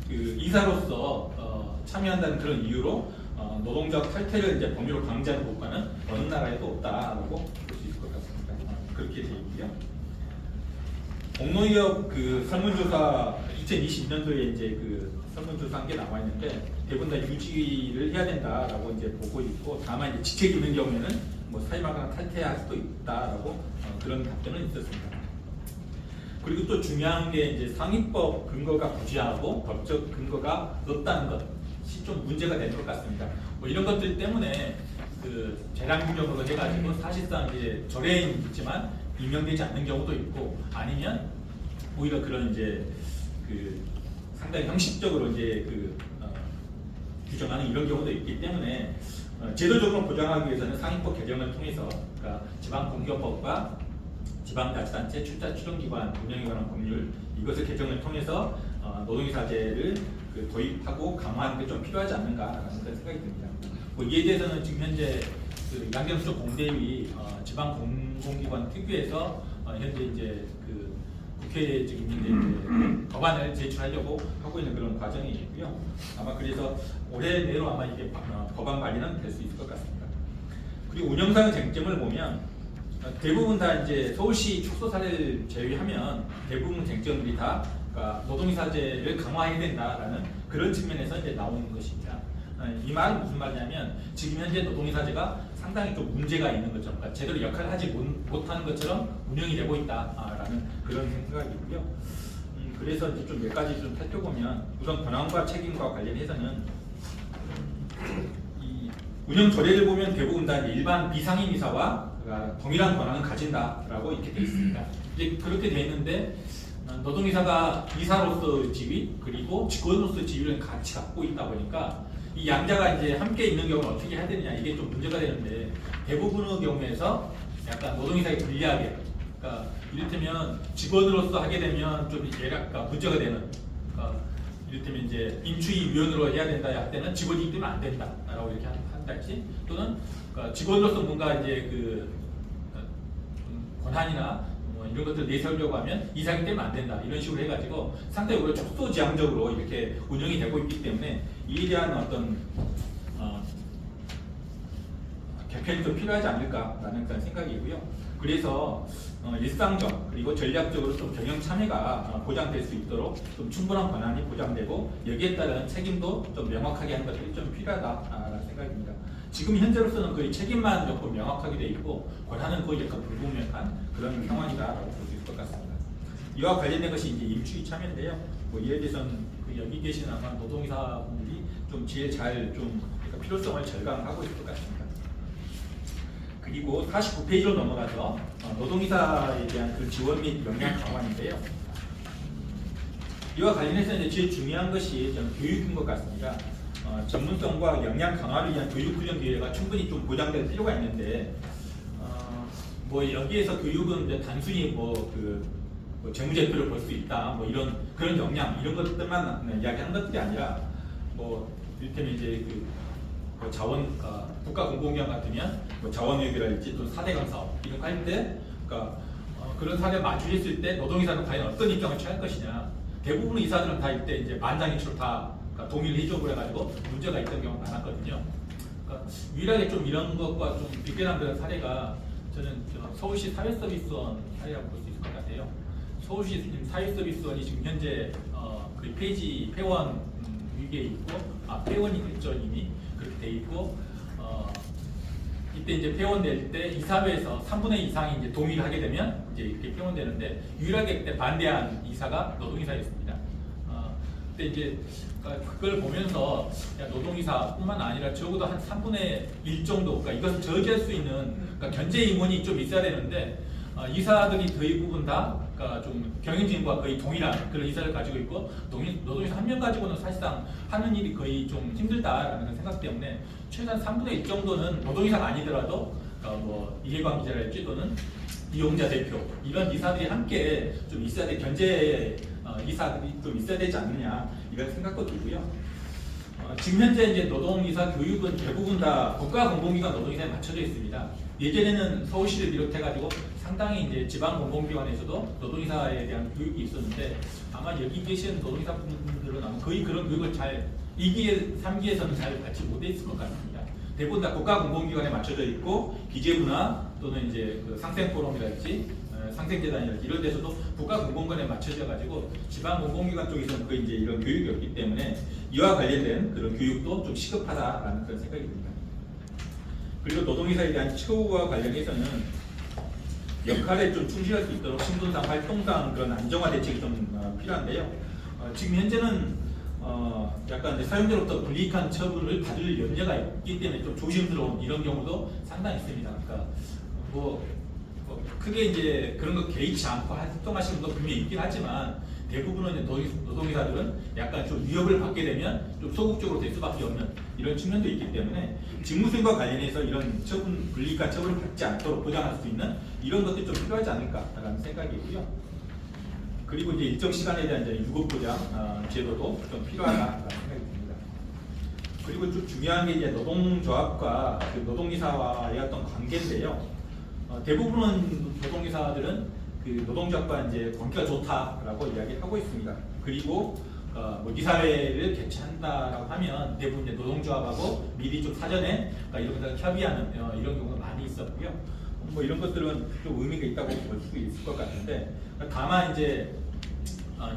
그 이사로서 참여한다는 그런 이유로 노동조합 탈퇴를 이제 법률로 강제하는 국가는 어느 나라에도 없다라고 볼 수 있을 것 같습니다. 그렇게 되어 있고요. 공농기업 그 설문조사 2020년도에 이제 그 설문조사한 게 나와 있는데 대부분 다 유지를 해야 된다라고 이제 보고 있고 다만 이제 직책이 있는 경우에는 뭐 사임하거나 탈퇴할 수도 있다라고 그런 답변은 있었습니다. 그리고 또 중요한 게 이제 상위법 근거가 부재하고 법적 근거가 없다는 것이 좀 문제가 되는 것 같습니다. 뭐 이런 것들 때문에 그 재량규정으로 해가지고 사실상 이제 절에는 있지만 임명되지 않는 경우도 있고 아니면 오히려 그런 이제 그 상당히 형식적으로 이제 그 규정하는 이런 경우도 있기 때문에 제도적으로 보장하기 위해서는 상위법 개정을 통해서 그러니까 지방공기업법과 지방자치단체 출자 추정기관 운영에 관한 법률 이것을 개정을 통해서 노동이사제를 그 도입하고 강화하는 게 좀 필요하지 않는가라는 그런 생각이 듭니다. 뭐 이에 대해서는 지금 현재 그 양경수적 공대위 지방공공기관 특유에서 현재 이제 그 국회에 지금 이제 법안을 제출하려고 하고 있는 그런 과정이 있고요. 아마 그래서 올해 내로 아마 이게 법안 발의는 될 수 있을 것 같습니다. 그리고 운영상 쟁점을 보면 대부분 다 이제 서울시 축소 사례를 제외하면 대부분 쟁점들이 다 그러니까 노동이사제를 강화해야 된다라는 그런 측면에서 이제 나오는 것입니다. 이 말은 무슨 말이냐면 지금 현재 노동이사제가 상당히 좀 문제가 있는 것처럼 그러니까 제대로 역할을 하지 못하는 것처럼 운영이 되고 있다라는 그런 생각이고요. 그래서 이제 좀 몇 가지 좀 살펴보면 우선 권한과 책임과 관련해서는 이 운영 조례를 보면 대부분 다 일반 비상임 이사와 동일한 권한을 가진다라고 이렇게 되어 있습니다. 이제 그렇게 되어 있는데 노동이사가 이사로서의 지위 그리고 직원으로서의 지위를 같이 갖고 있다 보니까 이 양자가 이제 함께 있는 경우는 어떻게 해야 되느냐 이게 좀 문제가 되는데 대부분의 경우에서 약간 노동이사에 불리하게 그러니까 이를테면 직원으로서 하게 되면 좀 약간 문제가 되는 그러니까 이를테면 이제 인추위 위원으로 해야 된다 할 때는 직원이기 때문에 안 된다라고 이렇게 한달지 또는 그러니까 직원으로서 뭔가 이제 그 권한이나 뭐 이런 것들 내세우려고 하면 이사기 때문에 안 된다 이런 식으로 해가지고 상당히 우리가 촉소지향적으로 이렇게 운영이 되고 있기 때문에 이에 대한 어떤 개편이 좀 필요하지 않을까라는 그런 생각이고요. 그래서 일상적 그리고 전략적으로 좀 경영 참여가 보장될 수 있도록 좀 충분한 권한이 보장되고 여기에 따른 책임도 좀 명확하게 하는 것들이 좀 필요하다라는 생각입니다. 지금 현재로서는 거의 책임만 조금 명확하게 되어 있고 권한은 거의 약간 불분명한 그런 상황이다라고 볼 수 있을 것 같습니다. 이와 관련된 것이 이제 임추위 참여인데요. 뭐 이에 대해서는 그 여기 계신 아마 노동이사분들이 좀 제일 잘 좀 필요성을 절감하고 있을 것 같습니다. 그리고 49페이지로 넘어가서 노동이사에 대한 그 지원 및 역량 강화인데요. 이와 관련해서 이제 제일 중요한 것이 저는 교육인 것 같습니다. 전문성과 역량 강화를 위한 교육 훈련 기회가 충분히 좀 보장될 필요가 있는데 뭐 여기에서 교육은 이제 단순히 뭐 재무제표를 볼 수 있다 뭐 이런 그런 역량 이런 것들만 이야기하는 것들이 아니라 뭐 이를테면 이제 그 자원 국가공공기관 같으면 뭐 자원외교랄지 또 4대강 사업 이런 거 할 때 그러니까 그런 사례 마주했을 때 노동이사는 과연 어떤 입장을 취할 것이냐 대부분의 이사들은 다 이때 이제 만장일치로 다 동의를 해줘 그래가지고 문제가 있던 경우가 많았거든요. 그러니까 유일하게 좀 이런 것과 좀 비교한 그런 사례가 저는 서울시 사회서비스원 사례라고 볼 수 있을 것 같아요. 서울시 사회서비스원이 지금 현재 그 페이지 폐원 위기에 있고 폐원이 됐죠 이미 그렇게 돼 있고 이때 이제 폐원될 때 이사회에서 3분의 2 이상이 이제 동의를 하게 되면 이제 이렇게 폐원되는데 유일하게 그때 반대한 이사가 노동이사였습니다. 그때 이제 그걸 보면서 노동이사뿐만 아니라 적어도 한 3분의 1 정도, 그러니까 이것을 저지할 수 있는 그러니까 견제 임원이 좀 있어야 되는데 이사들이 대부분 다 그러니까 좀 경영진과 거의 동일한 그런 이사를 가지고 있고 노동이사 한 명 가지고는 사실상 하는 일이 거의 좀 힘들다라는 생각 때문에 최소한 3분의 1 정도는 노동이사가 아니더라도 뭐 이해관계자랄지 또는 이용자 대표 이런 이사들이 함께 좀 있어야 돼 견제 이사들이 좀 있어야 되지 않느냐 이런 생각도 들고요. 지금 현재 이제 노동이사 교육은 대부분 다 국가공공기관 노동이사에 맞춰져 있습니다. 예전에는 서울시를 비롯해가지고 상당히 이제 지방 공공기관에서도 노동이사에 대한 교육이 있었는데 아마 여기 계신 노동이사 분들은 아마 거의 그런 교육을 잘 2기, 3기에서는 잘 받지 못해 있을 것 같습니다. 대부분 다 국가공공기관에 맞춰져 있고 기재부나 또는 이제 그 상생포럼이랄지 상생재단이랄지 이런 데서도 국가공공기관에 맞춰져 가지고 지방공공기관 쪽에서는 거의 이제 이런 교육이 없기 때문에 이와 관련된 그런 교육도 좀 시급하다라는 그런 생각이 듭니다. 그리고 노동이사에 대한 처우와 관련해서는 역할에 좀 충실할 수 있도록 신분상 활동상 그런 안정화 대책이 좀 필요한데요. 지금 현재는 약간 사용자로부터 불이익한 처분을 받을 염려가 있기 때문에 좀 조심스러운 이런 경우도 상당히 있습니다. 그러니까 뭐 크게 이제 그런 거 개의치 않고 활동하시는 거 분명히 있긴 하지만 대부분은 노동이사들은 약간 좀 위협을 받게 되면 좀 소극적으로 될 수밖에 없는 이런 측면도 있기 때문에 직무수행과 관련해서 이런 처분, 불이익한 처분을 받지 않도록 보장할 수 있는 이런 것들이 좀 필요하지 않을까라는 생각이고요. 그리고 이제 일정 시간에 대한 이제 유급 보장 제도도 좀 필요하다라는 생각이 듭니다. 그리고 좀 중요한 게 이제 노동조합과 그 노동이사와의 어떤 관계인데요. 대부분은 노동이사들은 그 노동조합과 이제 관계가 좋다라고 이야기하고 있습니다. 그리고 뭐 이사회를 개최한다라고 하면 대부분 이제 노동조합하고 미리 좀 사전에 이런 것들 협의하는 이런 경우가 많이 있었고요. 뭐 이런 것들은 좀 의미가 있다고 볼 수 있을 것 같은데 다만 이제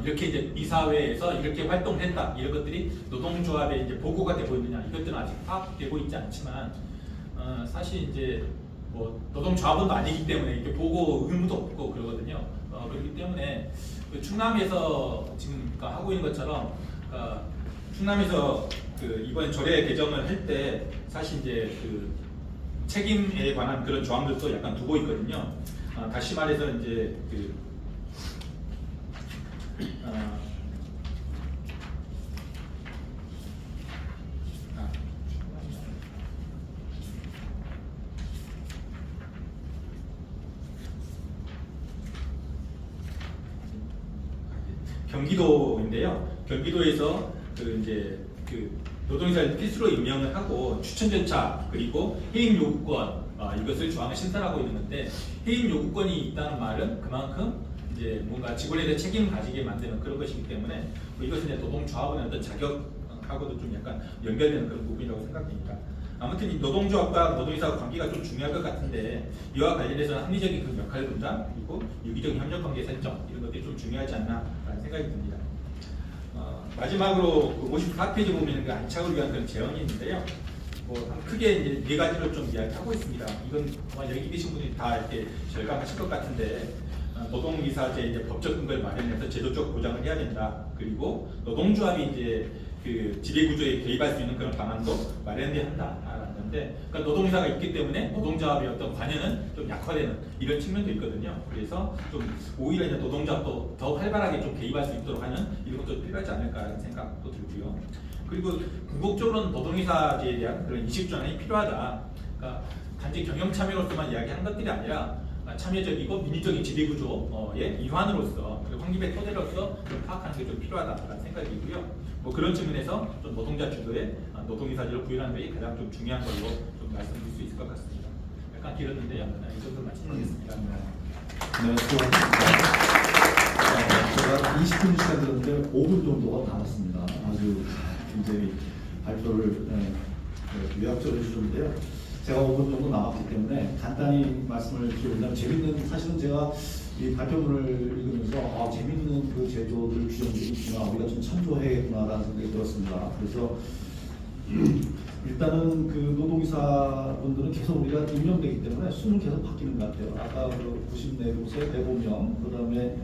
이렇게 이제 이사회에서 이렇게 활동했다 이런 것들이 노동조합에 이제 보고가 되고 있느냐 이것들은 아직 파악되고 있지 않지만 사실 이제 뭐 노동조합은 아니기 때문에 이렇게 보고 의무도 없고 그러거든요. 그렇기 때문에 그 충남에서 지금 하고 있는 것처럼 충남에서 그 이번에 조례 개정을 할 때 사실 이제 그 책임에 관한 그런 조항들도 약간 두고 있거든요. 다시 말해서 이제 그 경기도인데요. 경기도에서 그 이제 그 노동이사를 필수로 임명을 하고 추천 절차 그리고 해임 요구권 이것을 조항을 신설하고 있는 건데 해임 요구권이 있다는 말은 그만큼 이제 뭔가 직원에 대해 책임을 가지게 만드는 그런 것이기 때문에 이것은 이제 노동조합의 어떤 자격하고도 좀 약간 연결되는 그런 부분이라고 생각됩니다. 아무튼 이 노동조합과 노동이사 관계가 좀 중요할 것 같은데 이와 관련해서는 합리적인 그 역할 분담 그리고 유기적인 협력관계 설정 이런 것들이 좀 중요하지 않나라는 생각이 듭니다. 마지막으로 그 54페이지 보면 그 안착을 위한 그런 제언이 있는데요. 뭐 크게 이제 네 가지로 좀 이야기하고 있습니다. 이건 아마 여기 계신 분들이 다 이렇게 절감하실 것 같은데 노동이사제 이제 법적 근거를 마련해서 제도적 보장을 해야 된다. 그리고 노동조합이 이제 그 지배구조에 개입할 수 있는 그런 방안도 마련돼야 한다라는 건데, 그러니까 노동이사가 있기 때문에 노동조합의 어떤 관여는 좀 약화되는 이런 측면도 있거든요. 그래서 좀 오히려 이제 노동조합도 더 활발하게 좀 개입할 수 있도록 하는 이런 것도 필요하지 않을까라는 생각도 들고요. 그리고 궁극적으로는 노동이사제에 대한 그런 인식 전환이 필요하다. 그러니까 단지 경영 참여로서만 이야기하는 것들이 아니라 참여적이고 민주적인 지배구조의 일환으로서 그리고 확립의 토대로서 좀 파악하는 게 좀 필요하다라는 생각이고요. 뭐 그런 측면에서 좀 노동자 주도의 노동이사제를 구현하는 게 가장 좀 중요한 걸로 좀 말씀드릴 수 있을 것 같습니다. 약간 길었는데요. 이 정도 말씀드리겠습니다. 네, 제가 20분 시간 드렸는데 5분 정도가 남았습니다. 아주 굉장히 발표를 요약적으로 해주셨는데요. 제가 5분 정도 남았기 때문에 간단히 말씀을 드리면 재밌는, 사실은 제가 이 발표문을 읽으면서 재밌는 그 제도들 규정들이 있구나, 우리가 좀 참조해야겠구나라는 생각이 들었습니다. 그래서 일단은 그 노동이사분들은 계속 우리가 임명되기 때문에 수는 계속 바뀌는 것 같아요. 아까 그 94곳에 105명, 그 다음에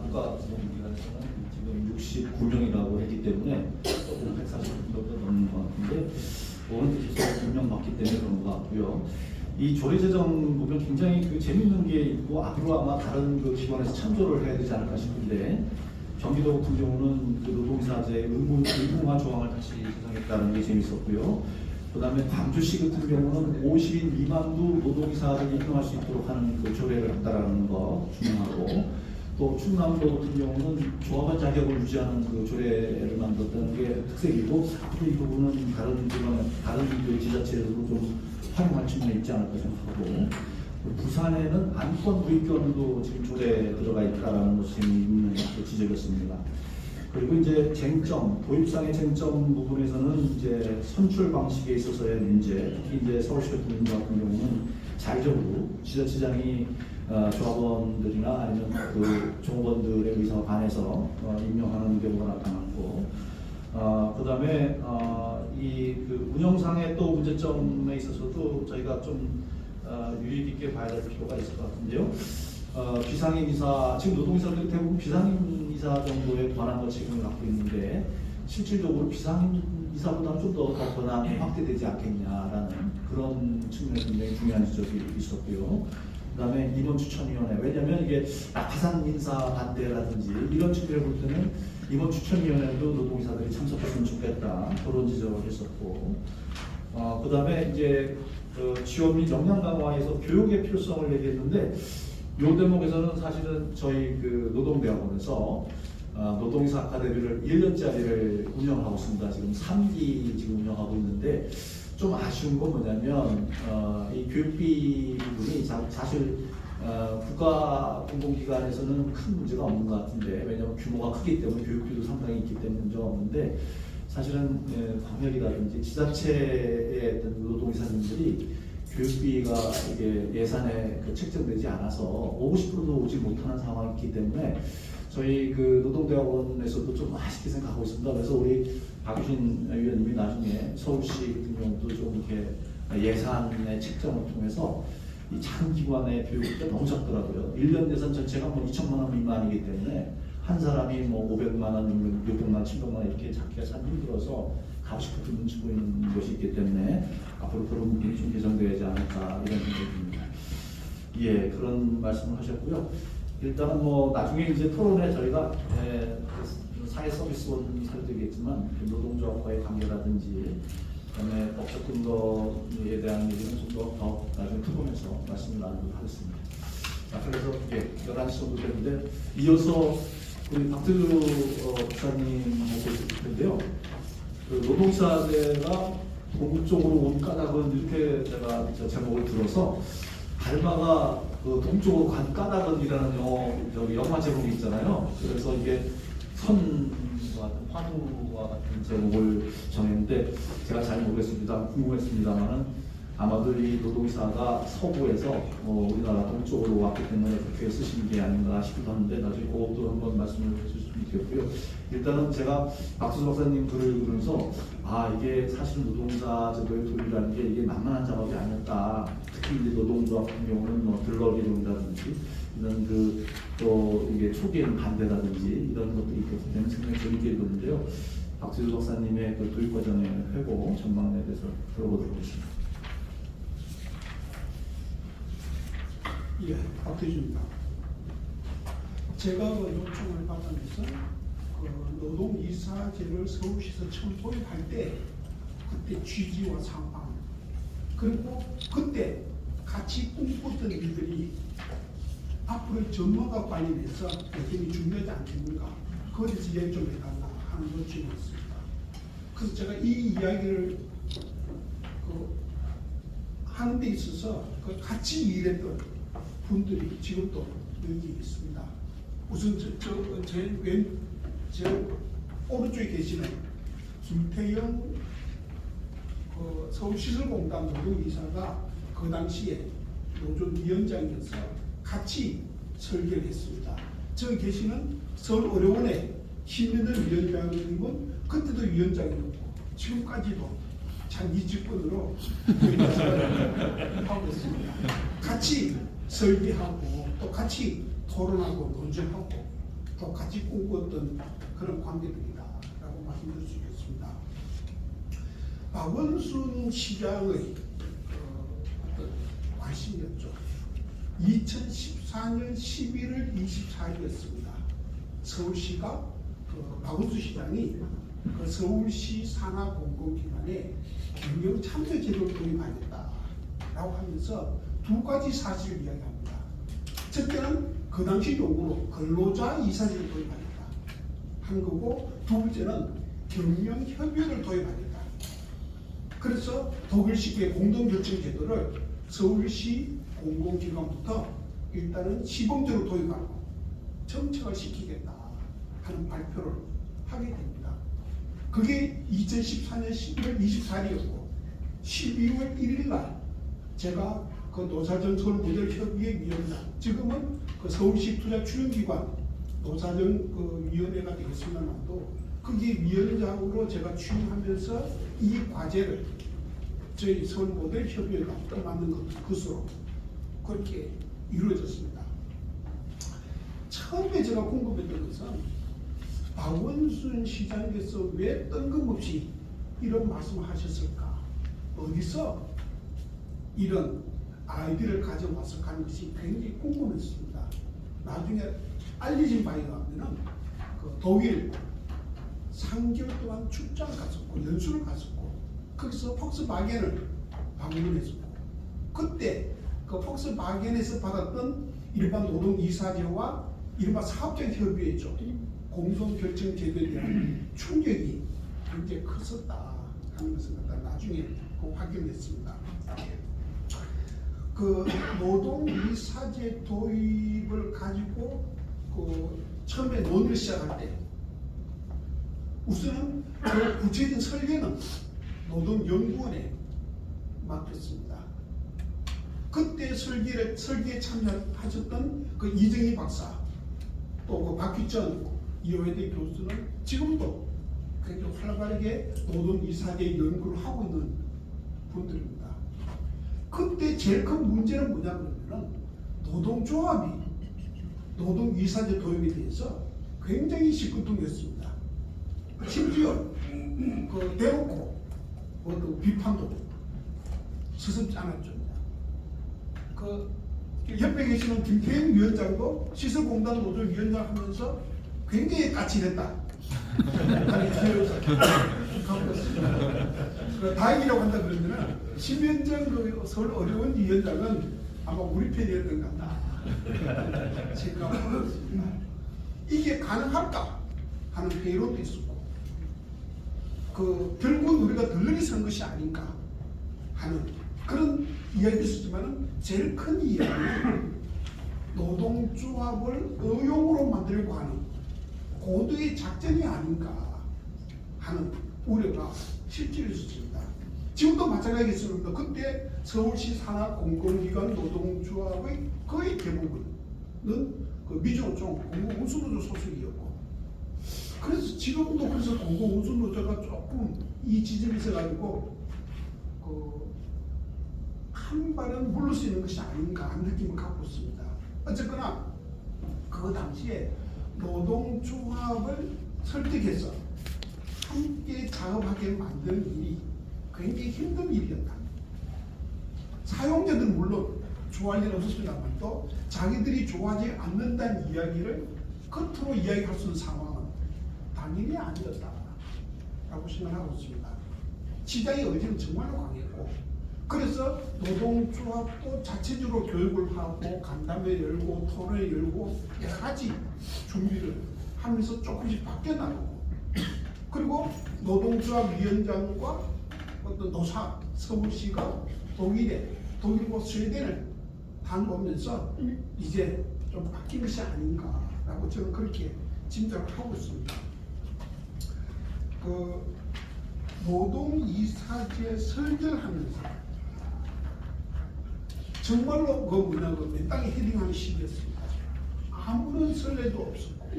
국가노동기관에서는 지금 69명이라고 했기 때문에 조금 140명도 넘는 것 같은데 오늘 계속 임명받기 때문에 그런 것 같고요. 이 조례제정 보면 굉장히 그 재밌는 게 있고 앞으로 아마 다른 그 기관에서 참조를 해야 되지 않을까 싶은데 경기도 같은 경우는 그 노동이사제 의무화 조항을 다시 제정했다는 게 재밌었고요. 그 다음에 광주시 같은 경우는 50인 미만도 노동이사를 임명할 수 있도록 하는 그 조례를 했다라는 거 중요하고 또 충남도 같은 경우는 조합원 자격을 유지하는 그 조례를 만들었다는 게 특색이고 앞으로 이 부분은 다른 기관에 다른 그 지자체에서도 좀 활용할 측면이 있지 않을까 생각하고 부산에는 안건 도입권도 지금 조례에 들어가 있다라는 것이 있는 지적이었습니다. 그리고 이제 쟁점, 도입상의 쟁점 부분에서는 이제 선출 방식에 있어서의 문제, 특히 이제 서울시 같은 경우는 자의적으로 지자체장이 조합원들이나 아니면 그 종업원들의 의사와 반해서 임명하는 경우가 나타났고, 그 다음에 이 그 운영상의 또 문제점에 있어서도 저희가 좀 유익 있게 봐야 될 필요가 있을 것 같은데요. 비상임 이사, 지금 노동이사들이 대부분 비상임 이사 정도의 권한과 책임을 갖고 있는데 실질적으로 비상임 이사보다는 좀 더 권한이 확대되지 않겠냐라는 그런 측면에서 굉장히 중요한 지적이 있었고요. 그 다음에 임원 추천위원회, 왜냐하면 이게 낙하산 인사 반대라든지 이런 측면을 볼 때는 임원 추천위원회도 노동이사들이 참석했으면 좋겠다 그런 지적을 했었고, 그 다음에 이제 지원 및 역량 강화에서 교육의 필요성을 얘기했는데 이 대목에서는 사실은 저희 그 노동대학원에서 노동이사 아카데미를 1년짜리를 운영하고 있습니다. 지금 3기 지금 운영하고 있는데 좀 아쉬운 건 뭐냐면 이 교육비 부분이 사실 국가 공공기관에서는 큰 문제가 없는 것 같은데 왜냐하면 규모가 크기 때문에 교육비도 상당히 있기 때문에 문제가 없는데 사실은 광역이라든지 지자체의 어떤 노동이사님들이 교육비가 이게 예산에 책정되지 않아서 오고 싶어도 오지 못하는 상황이기 때문에 저희 그 노동대학원에서도 좀 아쉽게 생각하고 있습니다. 그래서 우리 박유신 위원님이 나중에 서울시 같은 경우도 좀 이렇게 예산의 책정을 통해서 이 작은 기관의 교육비가 너무 작더라고요. 1년 예산 전체가 뭐 2천만 원 미만이기 때문에 한 사람이 뭐 500만 원, 600만, 700만 원 이렇게 잡기가 참 힘들어서 값이 눈치 보이는 것이 있기 때문에 앞으로 그런 부분이 좀 개선되지 않을까 이런 생각이 듭니다. 예, 그런 말씀을 하셨고요. 일단은 뭐 나중에 이제 토론에 저희가 사회 서비스원 살펴드리겠지만 노동조합과의 관계라든지 그다음에 법적 근거에 대한 얘기는 좀 더 나중에 토론해서 말씀을 나누도록 하겠습니다. 자, 그래서 11시 정도 됐는데 이어서 우리 박태주 부사님하고 있을 텐데요. 그 노동사대가 동쪽으로 온 까닭은 이렇게 제가 제목을 들어서 달마가 그 동쪽으로 간 까닭은이라는 영화 제목이 있잖아요. 그래서 이게 선과 같은 환우와 같은 제목을 정했는데 제가 잘 모르겠습니다. 궁금했습니다만은 아마도 이 노동이사가 서부에서 우리나라 동쪽으로 왔기 때문에 그렇게 쓰신 게 아닌가 싶기도 하는데 나중에 그것도 한번 말씀을 해주시면 좋겠고요. 일단은 제가 박수수 박사님 글을 읽으면서 이게 사실 노동자 제도의 도입이라는 게 이게 만만한 작업이 아니었다. 특히 이제 노동조합 같은 경우는 뭐 들러리론이라든지 이런 또 이게 초기에는 반대라든지 이런 것들이 있기 때문에 상당히 재밌게 읽었는데요. 박수수 박사님의 그 도입 과정의 회고 전망에 대해서 들어보도록 하겠습니다. 예, 박태주입니다. 제가 요청을 받으면서 노동이사제를 서울시에서 처음 도입할 때 그때 취지와 상황 그리고 그때 같이 꿈꿨던 일들이 앞으로의 전망과 관련해서 굉장히 중요하지 않습니까? 그거에 대해서 얘기 좀 해달라 하는 요청이었습니다. 그래서 제가 이 이야기를 하는 데 있어서 같이 일했던 분들이 지금도 여기 있습니다. 우선 제 오른쪽에 계시는 김태영 서울시설공단 노동이사가 그 당시에 노조위원장이어서 같이 설계를 했습니다. 저기 계시는 서울의료원의 신민들 위원장님은 그때도 위원장이었고 지금까지도 자기 집권으로 하고 있습니다. 같이 설계하고 또 같이 토론하고 논쟁하고 또 같이 꿈꿨던 그런 관계들이다라고 말씀드릴 수 있겠습니다. 박원순 시장의 어떤 관심이었죠. 2014년 11월 24일이었습니다. 서울시가 박원순 시장이 서울시 산하 공공기관에 경영 참여 제도를 도입하겠다라고 하면서 두 가지 사실을 이야기합니다. 첫째는 그 당시 요구로 근로자 이사제를 도입하겠다 한 거고, 두 번째는 경영 협의를 도입하겠다. 그래서 독일식의 공동결정 제도를 서울시 공공기관부터 일단은 시범적으로 도입하고 정착을 시키겠다 하는 발표를 하게 됩니다. 그게 2014년 11월 24일이었고 12월 1일 날 제가 그 노사정 서울모델협의회 위원장, 지금은 그 서울시 투자출연기관 노사정 그 위원회가 되겠습니다만도 거기 위원장으로 제가 취임하면서 이 과제를 저희 서울모델협의회가 떠맡는 것으로 그렇게 이루어졌습니다. 처음에 제가 궁금했던 것은 박원순 시장께서 왜 뜬금없이 이런 말씀을 하셨을까? 어디서 이런 아이디어를 가져와서 가는 것이 굉장히 궁금했습니다. 나중에 알려진 바에 의하면 그 독일 3개월 동안 출장을 갔었고 연수를 갔었고 거기서 폭스바겐을 방문했었고 그때 그 폭스바겐에서 받았던 일반 노동 이사제와 이른바 사업적 협의회죠. 공동결정 제도에 대한 충격이 굉장히 컸었다 하는 것을 나중에 확인했습니다. 그 노동 이사제 도입을 가지고 그 처음에 논의를 시작할 때 우선은 그 구체적인 설계는 노동연구원에 맡겼습니다. 그때 설계에 참여하셨던 그 이정희 박사 또 그 박규천 이화여대 교수는 지금도 굉장히 활발하게 노동이사제 연구를 하고 있는 분들입니다. 그때 제일 큰 문제는 뭐냐면 노동조합이 노동이사제 도입에 대해서 굉장히 시끄통했습니다. 심지어 그 대놓고 뭐 비판도 서슴지 않았죠. 그 옆에 계시는 김태형 위원장도 시설공단 노조위원장 하면서 굉장히 까칠했다. 하는 기회를 갖고 있습니다. 다행이라고 한다 그러면 심현정 그 서울 어려운 위원장은 아마 우리 편이었던 것 같다 생각하고 있습니다. 이게 가능할까 하는 회의론도 있었고, 그 결국은 우리가 덜렁이 선 것이 아닌가 하는 그런 이야기도 있었지만 제일 큰 이야기는 노동조합을 의용으로 만들려고 하는 고도의 작전이 아닌가 하는 우려가 실제로 있었습니다. 지금도 마찬가지겠습니다. 그때 서울시 산하 공공기관 노동조합의 거의 대부분은 그 미조총 공공운수노조 소속이었고, 그래서 지금도 그래서 공공운수노조가 조금 이 지점에 있어가지고 한 발은 물을 수 있는 것이 아닌가 하는 느낌을 갖고 있습니다. 어쨌거나 그 당시에 노동조합을 설득해서 함께 작업하게 만드는 일이 굉장히 힘든 일이었다. 사용자들은 물론 좋아할 일은 없었습니다만 또 자기들이 좋아하지 않는다는 이야기를 겉으로 이야기할 수 있는 상황은 당연히 아니었다라고 생각하고 있습니다. 시장의 의지는 정말로 강했고, 그래서 노동조합도 자체적으로 교육을 하고 간담회 열고 토론회 열고 여러 가지 준비를 하면서 조금씩 바뀌어나가고, 그리고 노동조합 위원장과 어떤 노사 서울시가 독일과 스웨덴을 다녀오면서 이제 좀 바뀐 것이 아닌가라고 저는 그렇게 짐작을 하고 있습니다. 그 노동이사제 설계하면서 정말로 그 맨땅에 헤딩하는 시기였습니다. 아무런 설레도 없었고,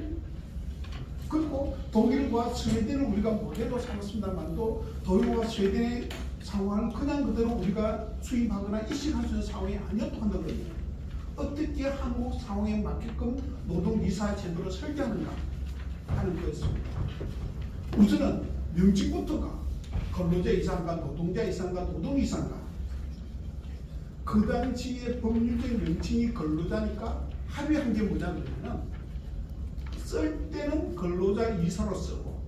그리고 독일과 스웨덴을 우리가 모델로 삼았습니다만도 독일과 스웨덴의 상황을 그냥 그대로 우리가 수입하거나 이식할 수 있는 상황이 아니었다고 한다거든요. 어떻게 한국 상황에 맞게끔 노동이사 제도를 설계하는가 하는 거였습니다. 우선은 명칭부터가 근로자 이사인가 노동자 이사인가 노동이사인가, 그 당시에 법률적 명칭이 근로자니까 합의한 게 뭐냐 그러면 쓸 때는 근로자 이사로 쓰고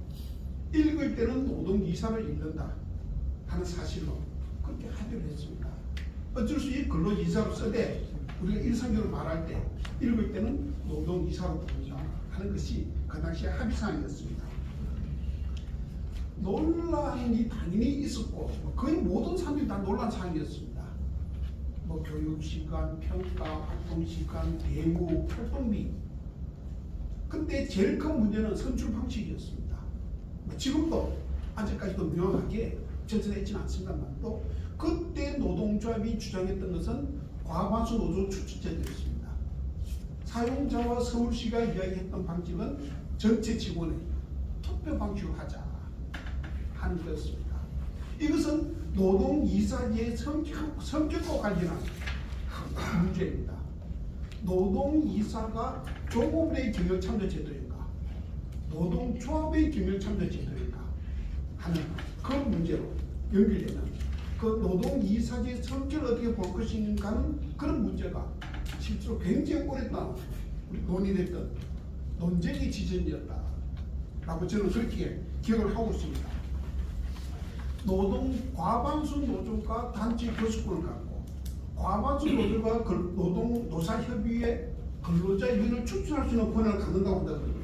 읽을 때는 노동이사를 읽는다 하는 사실로 그렇게 합의를 했습니다. 어쩔 수 없이 근로이사로 쓰되 우리가 일상적으로 말할 때 읽을 때는 노동이사로 부른다 하는 것이 그 당시의 합의사항이었습니다. 논란이 당연히 있었고 거의 모든 사람들이 다 논란 사항이었습니다. 뭐 교육시간, 평가, 활동시간, 대무, 활동비. 근데 제일 큰 문제는 선출 방식이었습니다. 뭐 지금도 아직까지도 명확하게 전선했지는 않습니다만 또 그때 노동조합이 주장했던 것은 과반수 노조 추천제도였습니다. 사용자와 서울시가 이야기했던 방식은 전체 직원의 투표 방식으로 하자 하는 것입니다. 이것은 노동이사제의 성격과 관련한 문제입니다. 노동이사가 조합의 경영참여제도인가 노동조합의 경영참여제도인가 하는 그 문제로 연결되는 그 노동이사제의 성격을 어떻게 볼 것인가 하는 그런 문제가 실제로 굉장히 오랫동안 논의됐던 논쟁의 지점이었다라고 저는 그렇게 기억을 하고 있습니다. 과반수 노조가 단체 교섭권을 갖고 과반수 노조가 노사협의회 근로자위원회를 추천할 수 있는 권한을 갖는다고 한다거든요.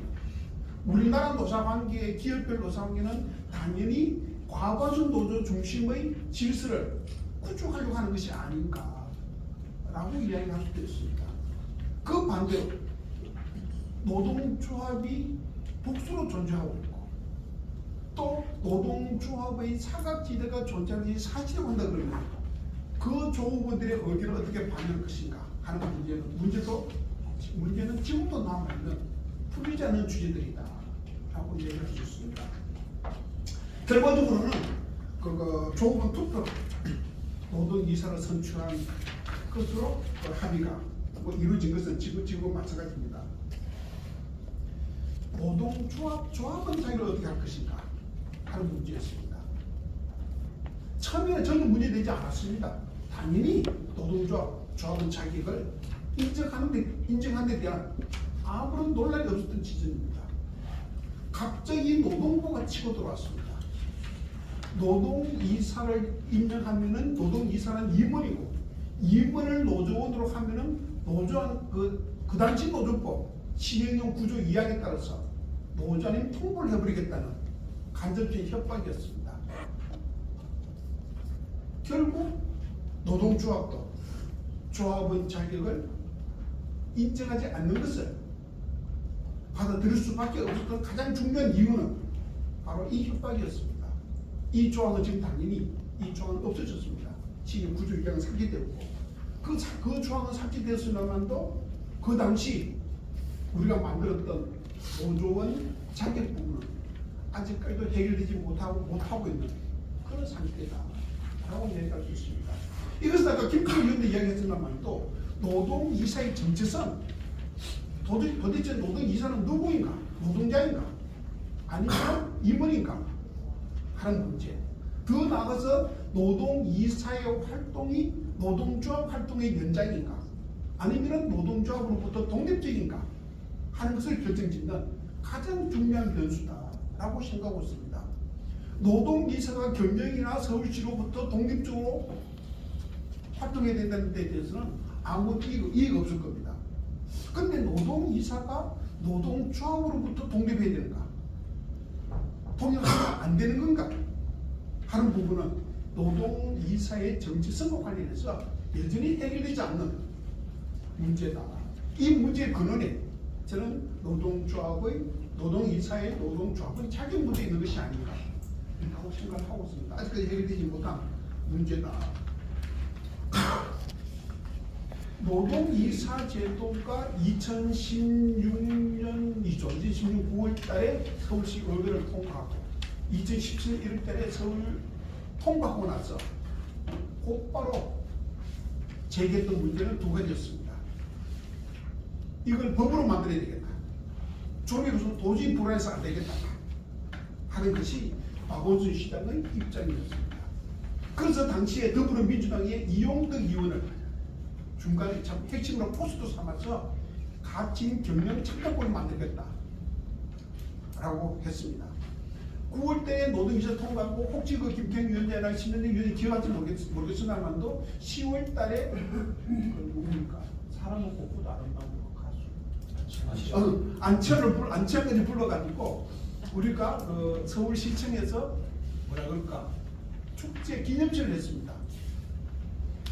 우리나라 노사관계의 기업별 노사관계는 당연히 과반수 노조 중심의 질서를 구축하려고 하는 것이 아닌가라고 이야기할 수도 있습니다. 그 반대로 노동조합이 복수로 존재하고 있고 또 노동조합의 사각지대가 존재하는 것이 사실이라고 한다 그러면 그 조합원들의 의견을 어떻게 반영할 것인가 하는 문제는 지금도 남아있는 풀리지 않는 주제들이다 라고 얘기할 수 있습니다. 결과적으로는 그 조합원 투표 노동이사를 선출한 것으로 그 합의가 이루어진 것은 지금 마찬가지입니다. 조합원 사이를 어떻게 할 것인가 하는 문제였습니다. 처음에는 전혀 문제되지 않았습니다. 당연히 조합원 자격을 인정하는 데 대한 아무런 논란이 없었던 지점입니다. 갑자기 노동부가 치고 들어왔습니다. 노동이사를 인정하면은 노동이사는 임원이고 임원을 노조원으로 하면은 노조한 그 당시 노조법 시행령 구조 2항에 따라서 노조님 통보를 해버리겠다는 간접적인 협박이었습니다. 결국 노동조합도 조합원 자격을 인정하지 않는 것을 받아들일 수밖에 없었던 가장 중요한 이유는 바로 이 협박이었습니다. 이 조항은 지금 당연히 이 조항은 없어졌습니다. 시행 구조 2항은 삭제되었고 그 조항은 삭제되었으나만도 그 당시 우리가 만들었던 노조원 자격 부분은 아직까지도 해결되지 못하고 있는 그런 상태다라고 얘기할 수 있습니다. 이것은 아까 김철 위원도 이야기했지만도 노동이사의 정체성 도대체 노동이사는 누구인가? 노동자인가? 아니면 임원인가? 하는 문제. 더 나아가서 노동이사의 활동이 노동조합 활동의 연장인가? 아니면 노동조합으로부터 독립적인가? 하는 것을 결정짓는 가장 중요한 변수다라고 생각하고 있습니다. 노동이사가 경영이나 서울시로부터 독립적으로 활동해야 된다는 데 대해서는 아무 이의가 없을 겁니다. 그런데 노동이사가 노동조합으로부터 독립해야 되는가? 독립하면 안 되는 건가? 하는 부분은 노동이사의 정체성과 관련해서 여전히 해결되지 않는 문제다. 이 문제의 근원에 저는 노동이사의 노동조합의 자격 문제에 있는 것이 아닌가 라고 생각을 하고 있습니다. 아직까지 해결되지 못한 문제다. 노동이사 제도가 2016년이죠. 2016년 9월 달에 서울시 의회를 통과하고 2017년 1월 달에 서울 통과하고 나서 곧바로 제기했던 문제는 두 가지였습니다. 이걸 법으로 만들어야 되겠다. 조례로서 도저히 불안해서 안 되겠다 하는 것이 박원순 시장의 입장이었습니다. 그래서 당시에 더불어민주당의 이용덕 의원을 중간에 참 핵심으로 포스트 삼아서 가칭 경영 참가권을 만들겠다 라고 했습니다. 9월달에 노동위에서 통과하고 혹시 그 김태형 위원장이나 신현정 위원장이 기억할지 모르겠으나만도 10월달에 그 누굽니까? 사람은 꽃보다 아름다운 가수 안치환까지 불러가지고 우리가 그 서울시청에서 뭐라 그럴까 축제 기념식을 했습니다.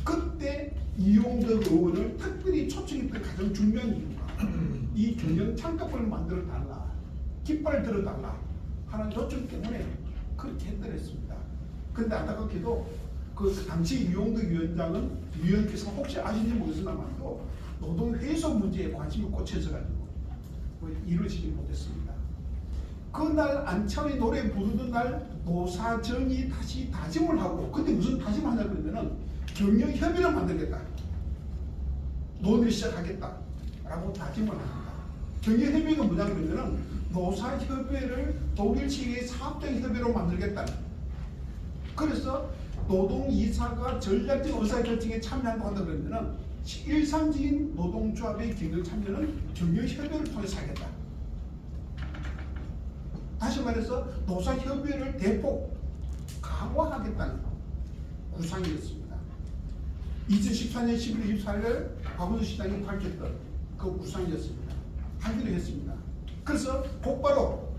그때 이용덕 의원을 특별히 초청했던 가장 중요한 이유가 이 경영 창가권을 만들어 달라, 깃발을 들어 달라 하는 요청 때문에 그렇게 했더랬습니다. 그런데 안타깝게도 그 당시 이용덕 위원께서 혹시 아시는지 모르겠으나만도 노동회소 문제에 관심이 꽂혀져가지고 이루어지지 못했습니다. 그날 안창의 노래 부르던 날 노사정이 다시 다짐을 하고, 근데 무슨 다짐을 하냐 그러면은 경영협의를 만들겠다, 논의를 시작하겠다 라고 다짐을 합니다. 경영협의가 뭐냐 그러면은 노사협의를 독일 측의 사업적 협의로 만들겠다. 그래서 노동이사가 전략적 의사결정에 참여한다고 한다 그러면은 일상적인 노동조합의 경영 참여는 경영협의를 통해서 하겠다. 다시 말해서 노사협의를 대폭 강화하겠다는 구상이었습니다. 2014년 11월 24일 박원순 시장이 밝혔던 그 구상이었습니다. 하기로 했습니다. 그래서 곧바로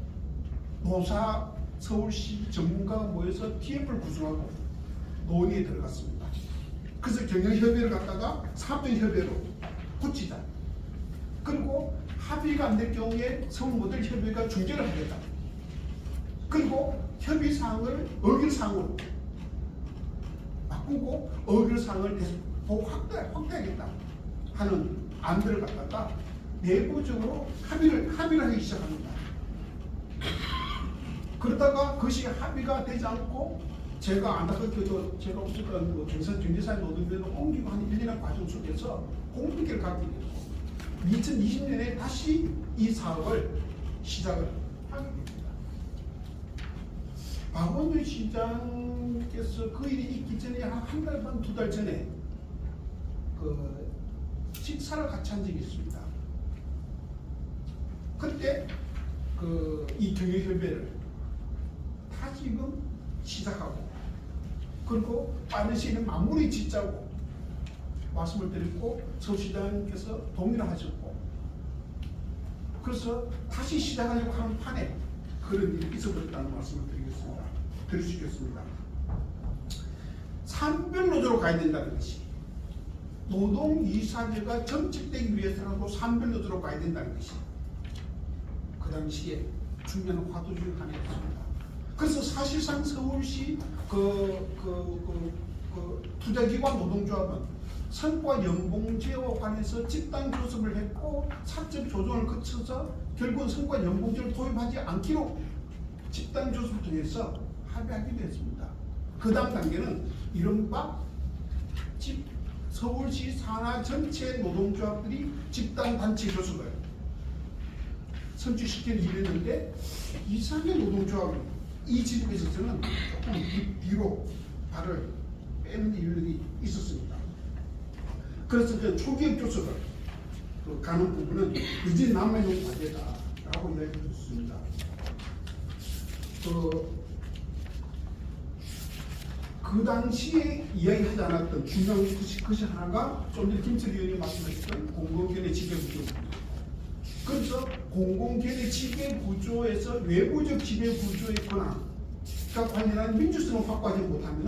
노사 서울시 전문가가 모여서 TF를 구성하고 논의에 들어갔습니다. 그래서 경영협의를 갖다가 사업적협의로 붙이자. 그리고 합의가 안 될 경우에 서울모델 협의가 중재를 하겠다. 그리고 협의사항을 의결사항으로 바꾸고 의결사항을 대폭 확대하겠다 하는 안들을 갖다가 내부적으로 합의를 하기 시작합니다. 그러다가 그것이 합의가 되지 않고 제가 안타깝게도 제가 없었던 뭐 경제사회 노동위원회로 옮기고 한 1년의 과정 속에서 공동기를 갖게 되고 2020년에 다시 이 사업을 시작을 하게 됩니다. 박원순 시장께서 그 일이 있기 전에 한 달 반, 두 달 전에 그 식사를 같이 한 적이 있습니다. 그때 이 경영협의를 다시금 시작하고 그리고 빠른 시일에 마무리 짓자고 말씀을 드렸고 서울시장께서 동의를 하셨고 그래서 다시 시작하려고 하는 판에 그런 일이 있어버렸다는 말씀을 드리겠습니다. 산별노조로 가야 된다는 것이 노동이사제가 정책되기 위해서라도 산별노조로 가야 된다는 것이 그 당시에 중요한 화두 중 하나였습니다. 그래서 사실상 서울시 투자기관 노동조합은 성과 연봉제와 관해서 집단 교섭을 했고 사적 조정을 거쳐서 결국은 성과 연봉제를 도입하지 않기로 집단 교섭을 통해서 합의하기로 했습니다. 그 다음 단계는 이른바 서울시 산하 전체 노동조합들이 집단 단체 교섭을 선취시키는 일을 했는데 이상의 노동조합이 이 지점에 있어서는 조금 뒤로 발을 빼는 일이 있었습니다. 그래서 그 초기업 교섭을 가는 부분은 이제 남아있는 과제다라고 이야기했습니다. 그 당시에 이야기하지 않았던 중요한 것이 하나가 좀 전에 김철 의원이 말씀하셨던 공공견해 지배구조. 그래서 공공견해 지배구조에서 외부적 지배구조의 권한과 관련한 민주성을 확보하지 못하면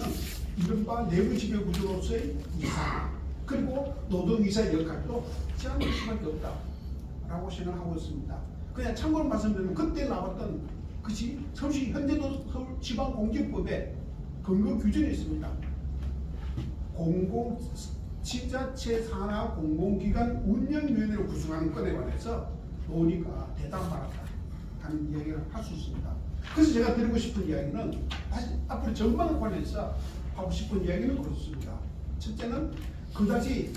이른바 내부 지배구조로서의 이사 그리고 노동이사의 역할도 제한될 수밖에 없다라고 생각하고 있습니다. 그냥 참고로 말씀드리면 그때 나왔던 것이 서울시 현재도 서울지방공기업법에 근거 규정이 있습니다. 지자체 산하 공공기관 운영위원회를 구성하는 건에 관해서 논의가 대담 말았다 하는 이야기를 할 수 있습니다. 그래서 제가 드리고 싶은 이야기는 다시 앞으로 전망에 관해서 하고 싶은 이야기는 그렇습니다. 첫째는 그다지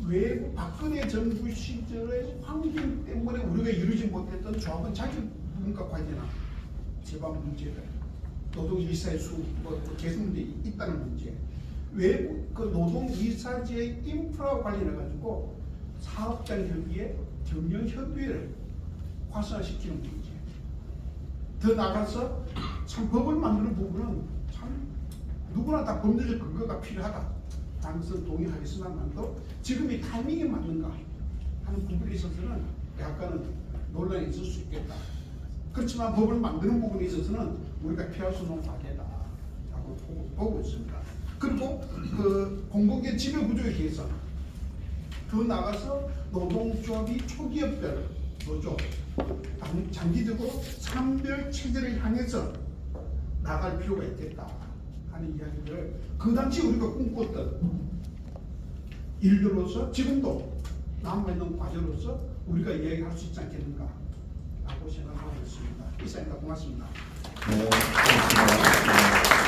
외국 박근혜 정부 시절의 환경 때문에 우리가 이루지 못했던 조합원 자기분과 관련한 재반 문제들, 노동이사의 수, 개선문제 있다는 문제, 외국 노동이사제의 인프라와 관련해가지고 사업장 협의회, 경영 협의회를 활성화시키는 문제. 더 나아가서 참 법을 만드는 부분은 참 누구나 다 법률적 근거가 필요하다. 라는 것은 동의하겠으나만도 지금 이 타이밍이 맞는가 하는 부분에 있어서는 약간은 논란이 있을 수 있겠다. 그렇지만 법을 만드는 부분에 있어서는 우리가 피할 수 없는 과제다라고 보고 있습니다. 그리고 그 공공기업 지배구조의 개선, 더 나아가서 노동조합이 초기업별 노조, 장기적으로 산별 체제를 향해서 나갈 필요가 있겠다 하는 이야기들을 그 당시 우리가 꿈꿨던 일들로서 지금도 남아있는 과제로서 우리가 이야기할 수 있지 않겠는가 라고 생각하고 있습니다. 이상입니다. 고맙습니다. 네, 고맙습니다.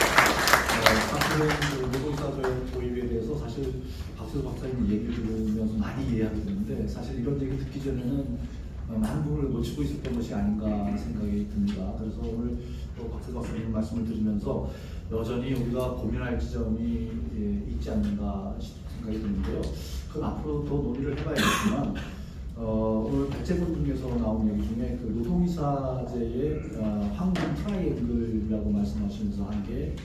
사실은 노동이사제 도입에 대해서 사실 박세도 박사님 얘기를 들으면서 많이 이해하게 되는데 사실 이런 얘기 듣기 전에는 많은 부분을 놓치고 있었던 것이 아닌가 생각이 듭니다. 그래서 오늘 또 박세도 박사님 말씀을 들으면서 여전히 우리가 고민할 지점이 있지 않는가 생각이 드는데요. 그건 앞으로 더 논의를 해봐야겠지만 오늘 백제본 중에서 나온 얘기 중에 그 노동이사제의 황금 트라이앵글이라고 말씀하시면서 한 게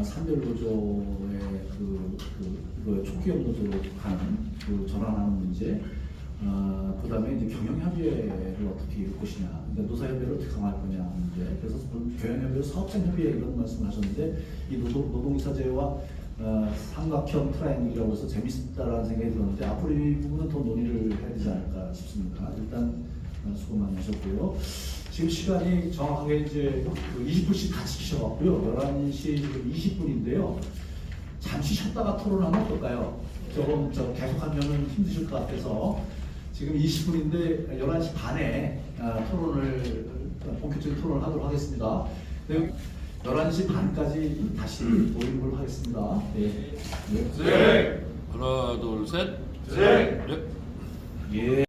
산별노조의 그 초기업 노조로 가는 그 전환하는 문제, 그 다음에 이제 경영협의회를 어떻게 이룰 것이냐, 그러니까 노사협의회를 어떻게 강화할 거냐 하는 문제. 그래서 경영협의회, 사업장협의회 이런 말씀을 하셨는데 이 노동이사제와 삼각형 트라이앵글이라고 해서 재밌다라는 생각이 들었는데 앞으로 이 부분은 더 논의를 해야 되지 않을까 싶습니다. 일단 수고 많이 하셨고요. 지금 시간이 정확하게 이제 20분씩 다 지키셔갖고요. 11시 20분인데요. 잠시 쉬었다가 토론하면 어떨까요? 조금 계속하면 힘드실 것 같아서 지금 20분인데 11시 반에 토론을 본격적인 토론을 하도록 하겠습니다. 11시 반까지 다시 모임을 하겠습니다. 네. 네. 하나, 둘, 셋. 네. 예.